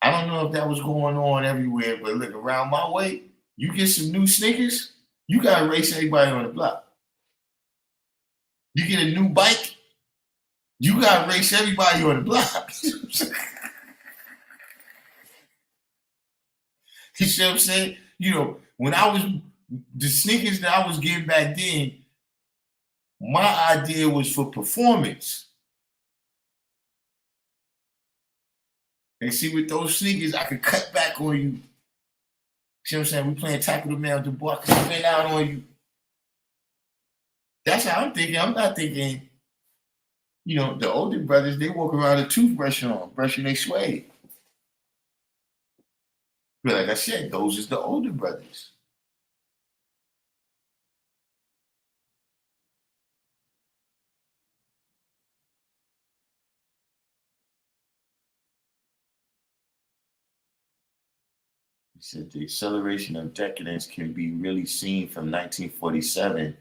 I don't know if that was going on everywhere, but look, around my way, you get some new sneakers, you gotta race everybody on the block. You get a new bike, you gotta race everybody on the block. You see what I'm saying? When I was the sneakers that I was getting back then, my idea was for performance. And see, with those sneakers, I could cut back on you. See what I'm saying? We playing tackle the man with the ball, I could spin out on you. That's how I'm thinking. I'm not thinking, the older brothers, they walk around with a toothbrush on, brushing their suede. But like I said, those is the older brothers. He said the acceleration of decadence can be really seen from 1947.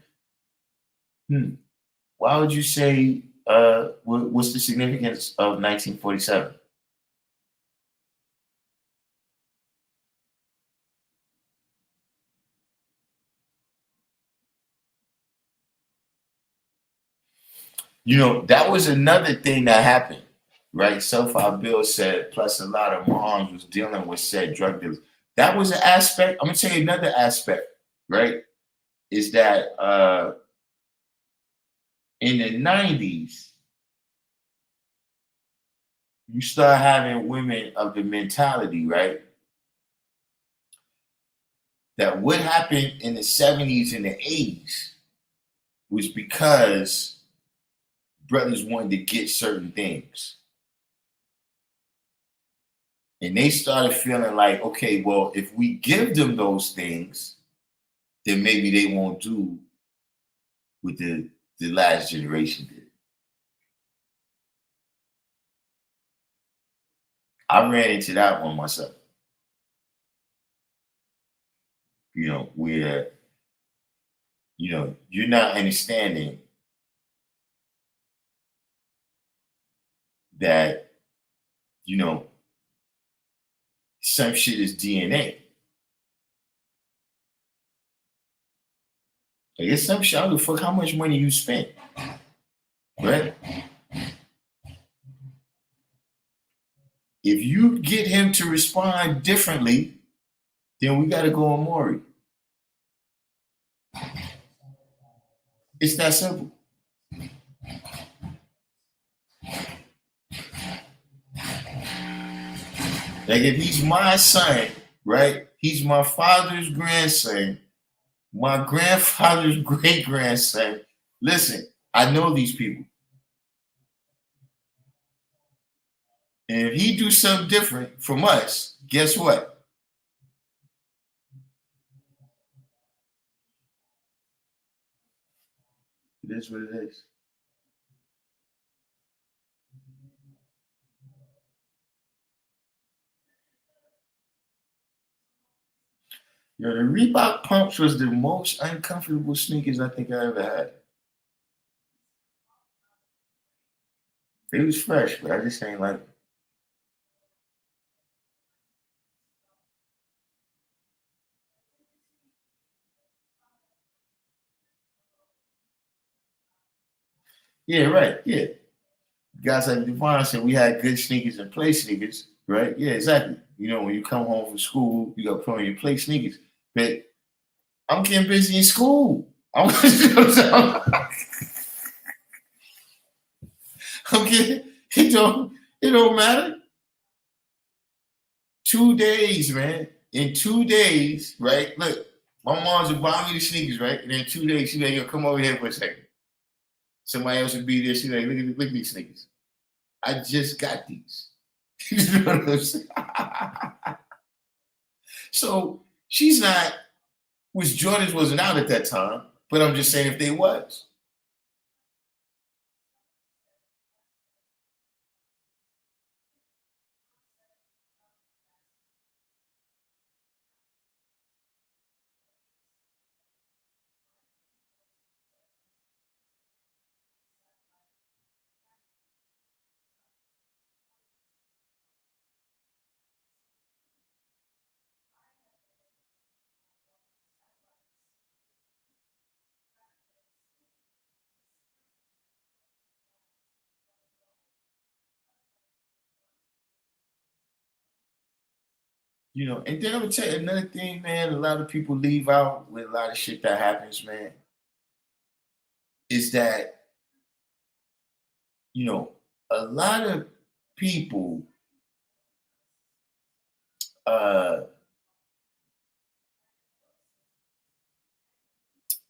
Why would you say, what's the significance of 1947? That was another thing that happened, right? So far, Bill said, plus a lot of moms was dealing with said drug dealers. That was an aspect. I'm gonna tell you another aspect, right? Is that in the 90s, you start having women of the mentality, right? That what happened in the 70s and the 80s was because brothers wanted to get certain things. And they started feeling like, okay, well, if we give them those things, then maybe they won't do what the last generation did. I ran into that one myself. Where you're not understanding that, some shit is DNA. Like it's some shit. I don't give a fuck how much money you spent, right? If you get him to respond differently, then we got to go on Maury. It's that simple. Like if he's my son, right? He's my father's grandson, my grandfather's great grandson. Listen, I know these people. And if he do something different from us, guess what? It is what it is. Yo, the Reebok pumps was the most uncomfortable sneakers I think I ever had. They was fresh, but I just ain't like them. Yeah, right. Yeah. Guys like Devon said we had good sneakers and play sneakers, right? Yeah, exactly. You know, when you come home from school, you got to put on your play sneakers. But I'm getting busy in school. I'm getting, it don't matter. 2 days, man. In 2 days, right? Look, my mom's would buy me the sneakers, right? And in 2 days, she's like, yo, come over here for a second. Somebody else would be there. She's like, look at these sneakers. I just got these. You know what I'm saying? So she's not, which Jordans wasn't out at that time, but I'm just saying if they was. You know, and then I'm gonna tell you another thing, man. A lot of people leave out with a lot of shit that happens, man. Is that you know a lot of people, uh,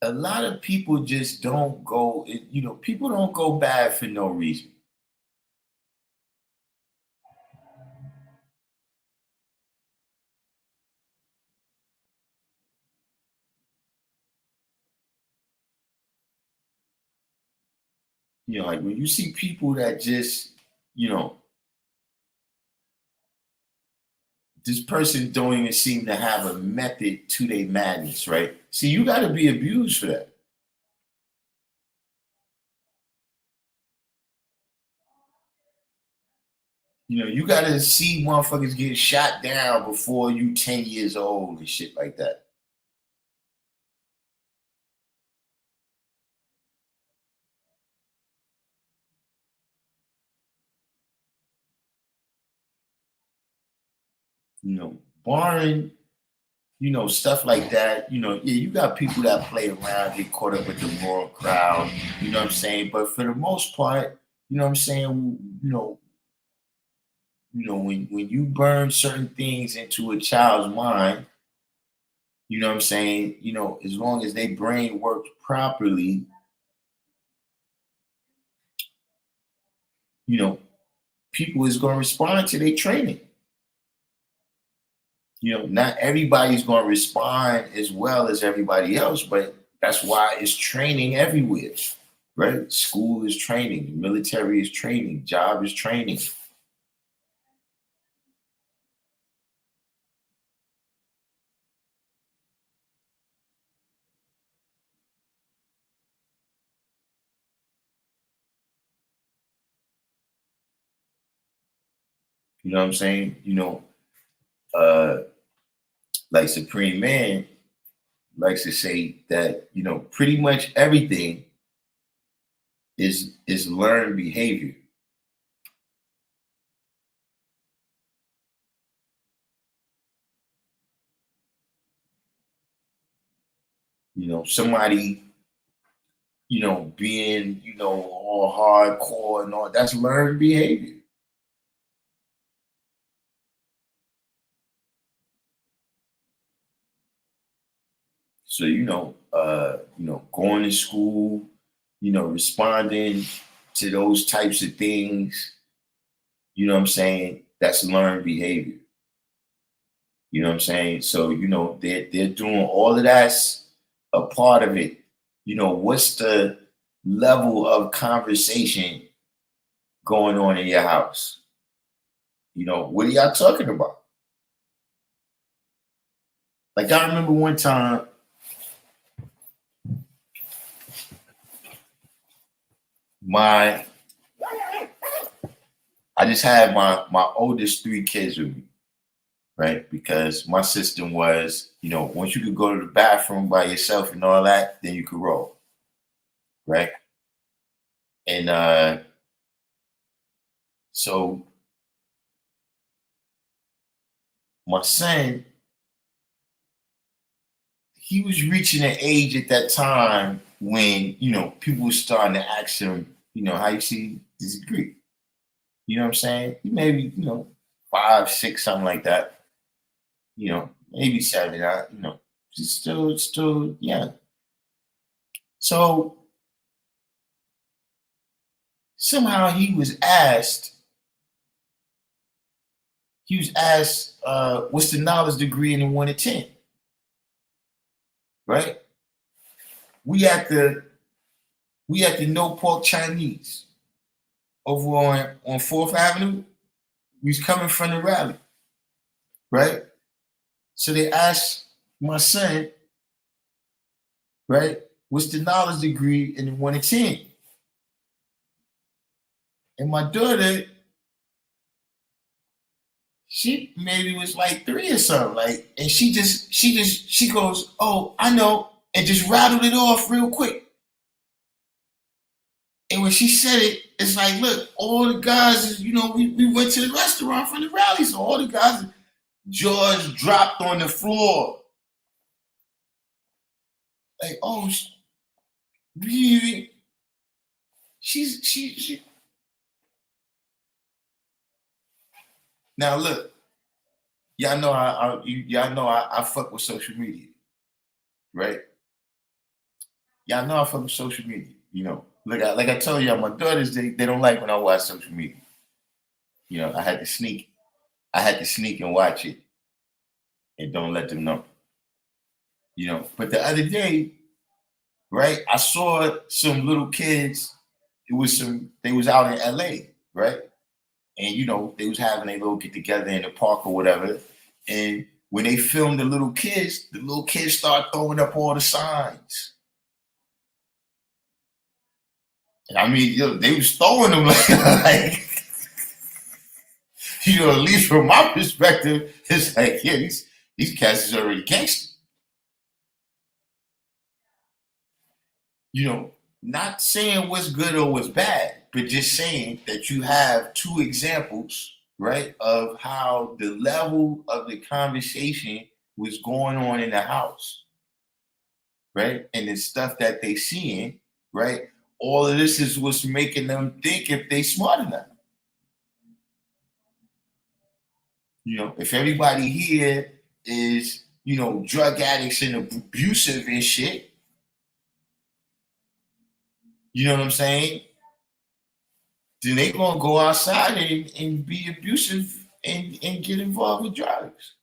a lot of people just don't go. You know, people don't go bad for no reason. You know, like when you see people that just, you know, this person don't even seem to have a method to their madness, right? See, you got to be abused for that. You know, you got to see motherfuckers get shot down before you 10 years old and shit like that. You know, barring, you know, stuff like that. You know, yeah, you got people that play around, get caught up with the moral crowd. You know what I'm saying? But for the most part, you know what I'm saying? When you burn certain things into a child's mind, you know what I'm saying? You know, as long as their brain works properly, you know, people is going to respond to their training. You know, not everybody's going to respond as well as everybody else, but that's why it's training everywhere, right? School is training, military is training, job is training. You know what I'm saying? You know, like Supreme Man likes to say that, pretty much everything is learned behavior. Somebody, being, all hardcore and all, that's learned behavior. So, going to school, responding to those types of things, you know what I'm saying? That's learned behavior. You know what I'm saying? So, they're doing all of that's a part of it. What's the level of conversation going on in your house? What are y'all talking about? Like, I remember one time, I just had my oldest 3 kids with me, right? Because my system was, once you could go to the bathroom by yourself and all that, then you could roll, right? And so my son, he was reaching an age at that time when, people were starting to ask him, how you see this degree? You know what I'm saying? Maybe, 5, 6, something like that. Maybe 7, just still young. So somehow he was asked, what's the knowledge degree in the 1 to 10? Right? We at the No Pork Chinese over on 4th Avenue. We was coming from the rally, right? So they asked my son, right, what's the knowledge degree in the 1 to 10? And my daughter, she maybe was like 3 or something, like, and she goes, oh, I know, and just rattled it off real quick. And when she said it, it's like, look, all the guys, we went to the restaurant from the rally, so all the guys, jaws dropped on the floor. Like, oh, really? She. Now look, y'all know I fuck with social media, right? Y'all know I fuck with social media. Like I told y'all, my daughters they don't like when I watch social media. I had to sneak and watch it, and don't let them know. But the other day, right, I saw some little kids. They was out in LA, right? And they was having a little get together in the park or whatever. And when they filmed the little kids start throwing up all the signs. I mean, they was throwing them like, at least from my perspective, it's like, yeah, these cats is already gangster. Not saying what's good or what's bad, but just saying that you have 2 examples, right, of how the level of the conversation was going on in the house, right, and the stuff that they seeing, right. All of this is what's making them think if they smart enough. If everybody here is, drug addicts and abusive and shit, you know what I'm saying? Then they gonna go outside and be abusive and get involved with drugs.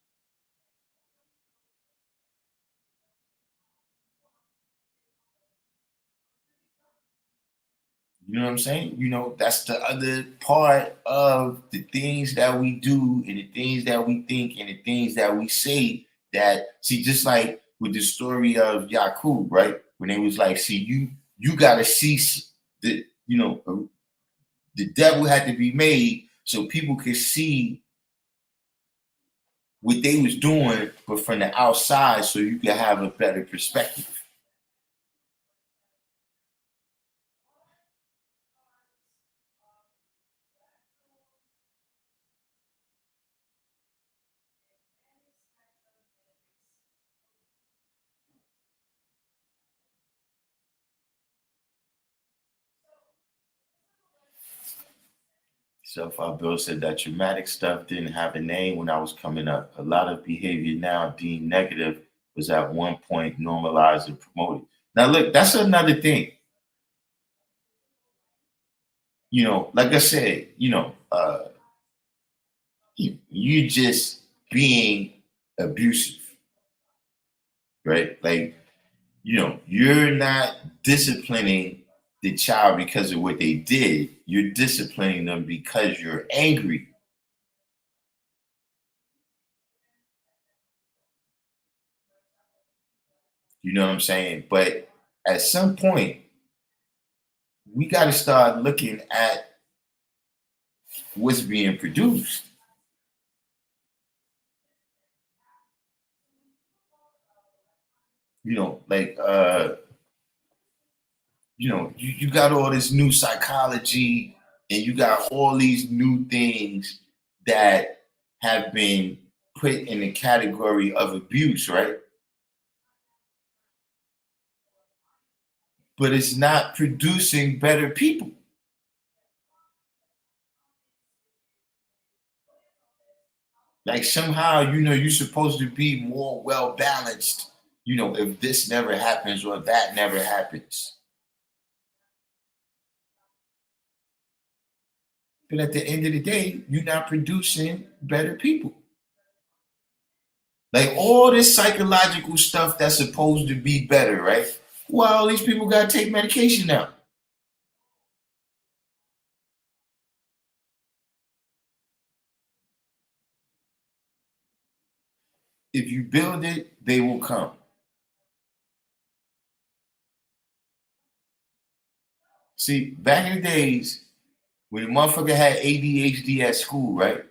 You know what I'm saying? That's the other part of the things that we do and the things that we think and the things that we say that, see, just like with the story of Yakub, right? When they was like, see, you gotta cease the devil had to be made so people could see what they was doing, but from the outside, so you can have a better perspective. So Bill said that traumatic stuff didn't have a name when I was coming up. A lot of behavior now deemed negative was at one point normalized and promoted. Now look, that's another thing. Like I said, you just being abusive, right? Like, you're not disciplining the child because of what they did. You're disciplining them because you're angry. You know what I'm saying? But at some point, we got to start looking at what's being produced. Like you got all this new psychology and you got all these new things that have been put in the category of abuse, right? But it's not producing better people. Like somehow, you're supposed to be more well balanced, if this never happens or that never happens. But at the end of the day, you're not producing better people. Like all this psychological stuff that's supposed to be better, right? Well, these people got to take medication now. If you build it, they will come. See, back in the days when the motherfucker had ADHD at school, right?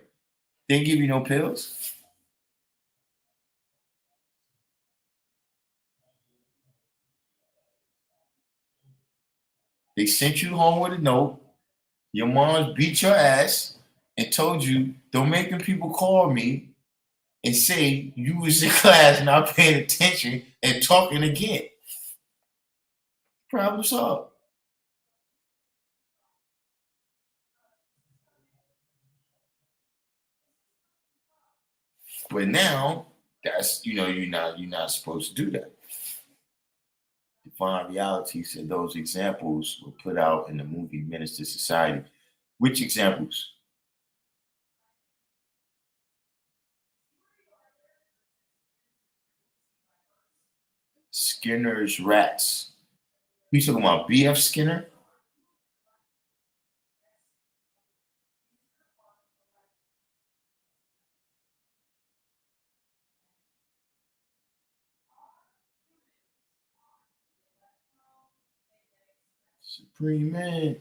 They didn't give you no pills. They sent you home with a note. Your mom beat your ass and told you, don't make them people call me and say you was in class not paying attention and talking again. Problem solved. But now that's you're not supposed to do that. Define reality said those examples were put out in the movie Minister Society. Which examples? Skinner's Rats. We talking about B.F. Skinner? Supreme Man.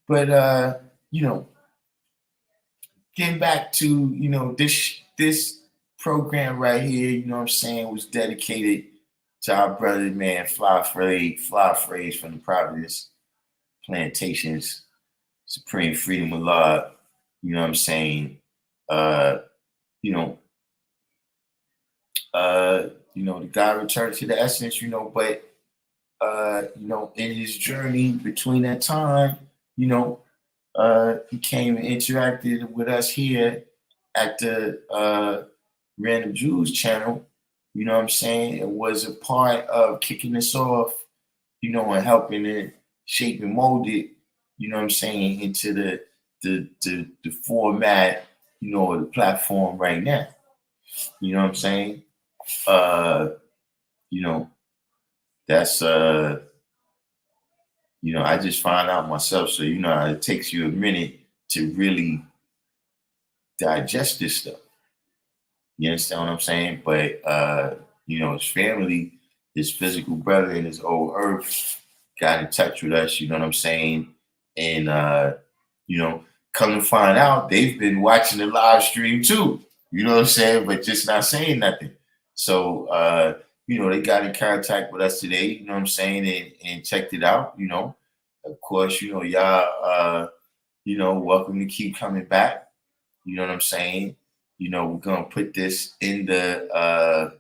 But getting back to this program right here, what I'm saying, was dedicated to our brother man Fly Phrase from the Providence Plantations, Supreme Freedom of Law. You know what I'm saying? Uh, you know, the guy returned to the essence, but in his journey between that time, you know, he came and interacted with us here at the Random Jews channel. You know what I'm saying? It was a part of kicking us off, and helping it shape and mold it, you know what I'm saying, into the format, the platform right now. You know what I'm saying? Uh, you know, that's I just found out myself. So it takes you a minute to really digest this stuff. You understand what I'm saying? But his family, his physical brother and his old earth got in touch with us, you know what I'm saying? And you know, come to find out they've been watching the live stream too. You know what I'm saying? But just not saying nothing. So they got in contact with us today, you know what I'm saying, and checked it out, Of course, y'all welcome to keep coming back. You know what I'm saying? We're gonna put this in the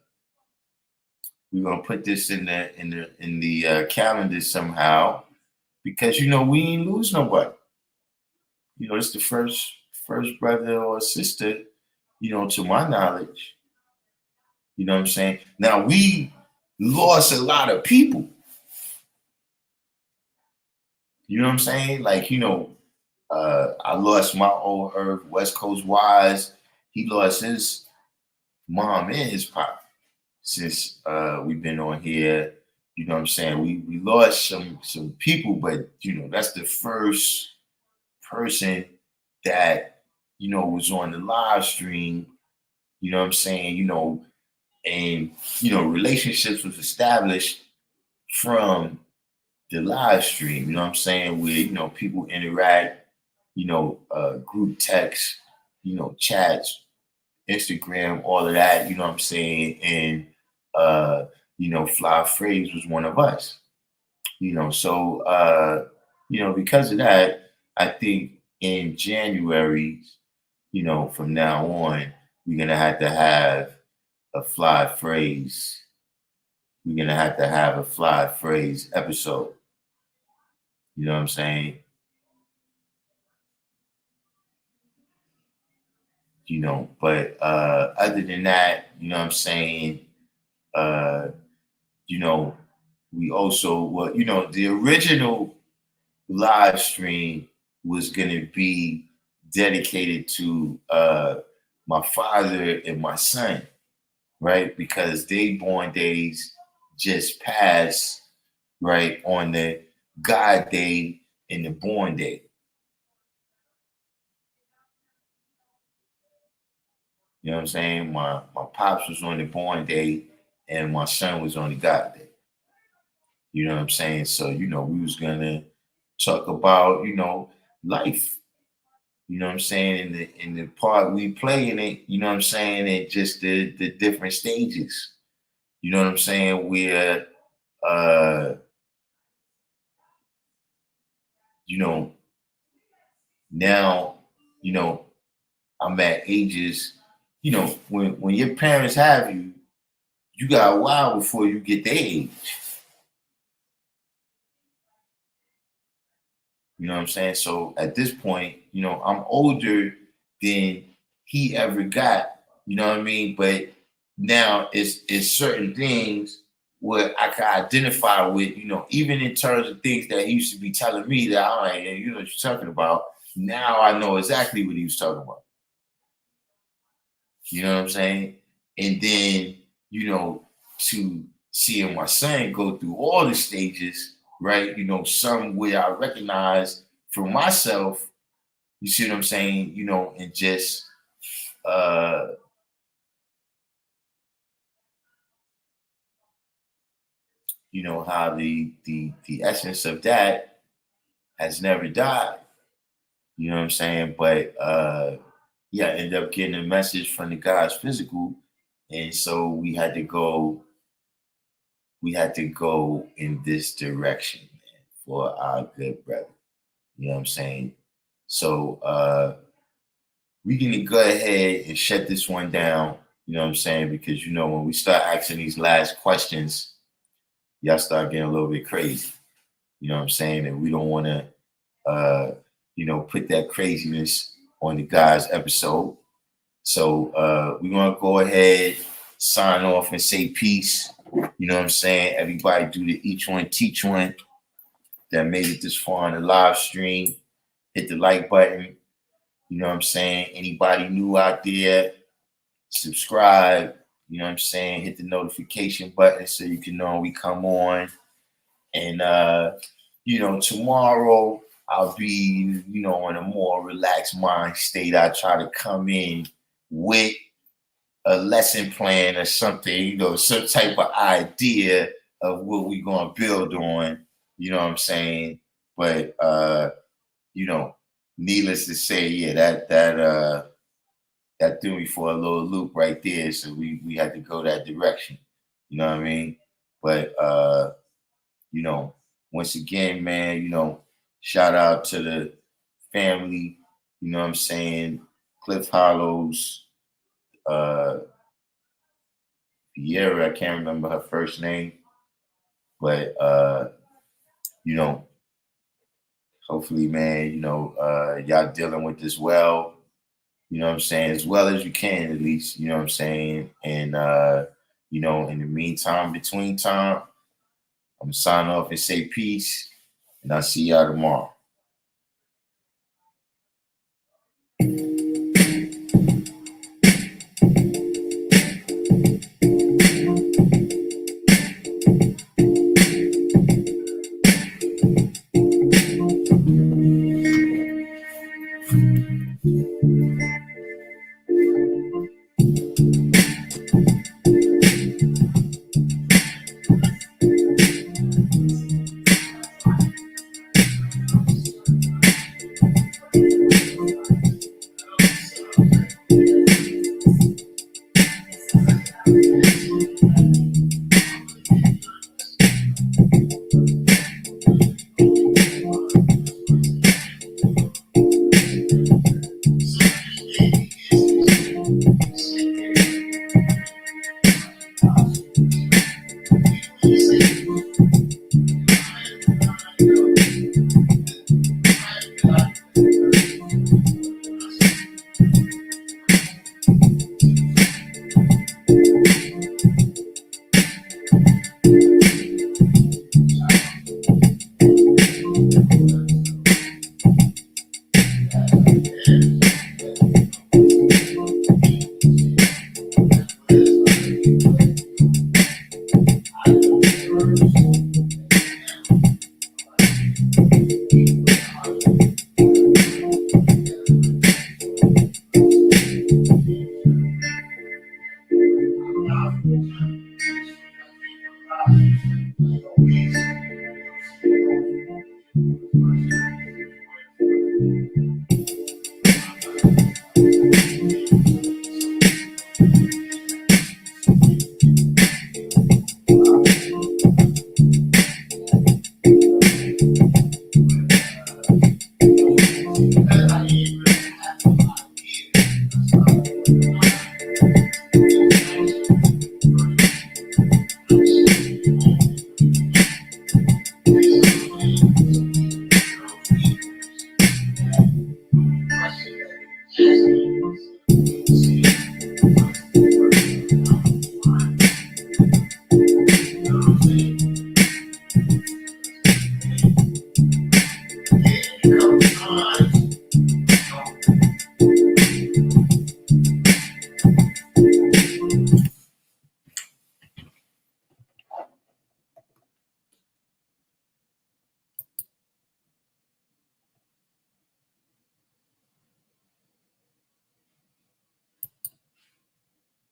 calendar somehow because we ain't lose nobody. It's the first brother or sister, to my knowledge. You know what I'm saying? Now we lost a lot of people. You know what I'm saying? Like, I lost my old Earth, West Coast Wise. He lost his mom and his pop since we've been on here. You know what I'm saying? We lost some people, but that's the first person that was on the live stream. You know what I'm saying? And relationships was established from the live stream. You know what I'm saying? Where people interact. Group text. Chats, Instagram, all of that. You know what I'm saying? And Frase was one of us. So because of that, I think in January, from now on, we're gonna have to have a Frase. We're gonna have to have a Frase episode. You know what I'm saying? But other than that, you know what I'm saying? Uh, we also the original live stream was gonna be dedicated to my father and my son, right? Because they born days just passed, right, on the God day and the born day. You know what I'm saying? My pops was on the born day and my son was on the God day. You know what I'm saying? So, we was gonna talk about, life. You know what I'm saying? In the part we play in it, you know what I'm saying, and just the different stages. You know what I'm saying? Where now, I'm at ages, when your parents have you, you got a while before you get their age. You know what I'm saying? So at this point, I'm older than he ever got. You know what I mean? But now it's certain things where I can identify with, even in terms of things that he used to be telling me that I'm like, hey, you know what you're talking about. Now I know exactly what he was talking about. You know what I'm saying? And then, to seeing my son go through all the stages, right? Some where I recognize for myself, you see what I'm saying? And just how the essence of that has never died. You know what I'm saying? But yeah, I ended up getting a message from the God's physical. And so we had to go in this direction, man, for our good brother. You know what I'm saying? So we can go ahead and shut this one down. You know what I'm saying? Because when we start asking these last questions, y'all start getting a little bit crazy. You know what I'm saying? And we don't want to put that craziness on the guys episode. So we're gonna go ahead, sign off and say peace. You know what I'm saying? Everybody do the each one teach one that made it this far on the live stream. Hit the like button. You know what I'm saying? Anybody new out there, subscribe. You know what I'm saying? Hit the notification button so you can know when we come on. And you know, tomorrow I'll be, you know, in a more relaxed mind state. I try to come in with a lesson plan or something, you know, some type of idea of what we're gonna build on. You know what I'm saying? But you know, needless to say, yeah, that threw me for a little loop right there. So we had to go that direction. You know what I mean? But you know, once again, man, you know, shout out to the family, you know what I'm saying? Cliff Hollows, uh Vieira, I can't remember her first name, but you know, hopefully, man, you know, y'all dealing with this well, you know what I'm saying, as well as you can at least, you know what I'm saying? And you know, in the meantime, between time, I'm gonna sign off and say peace, and I'll see y'all tomorrow.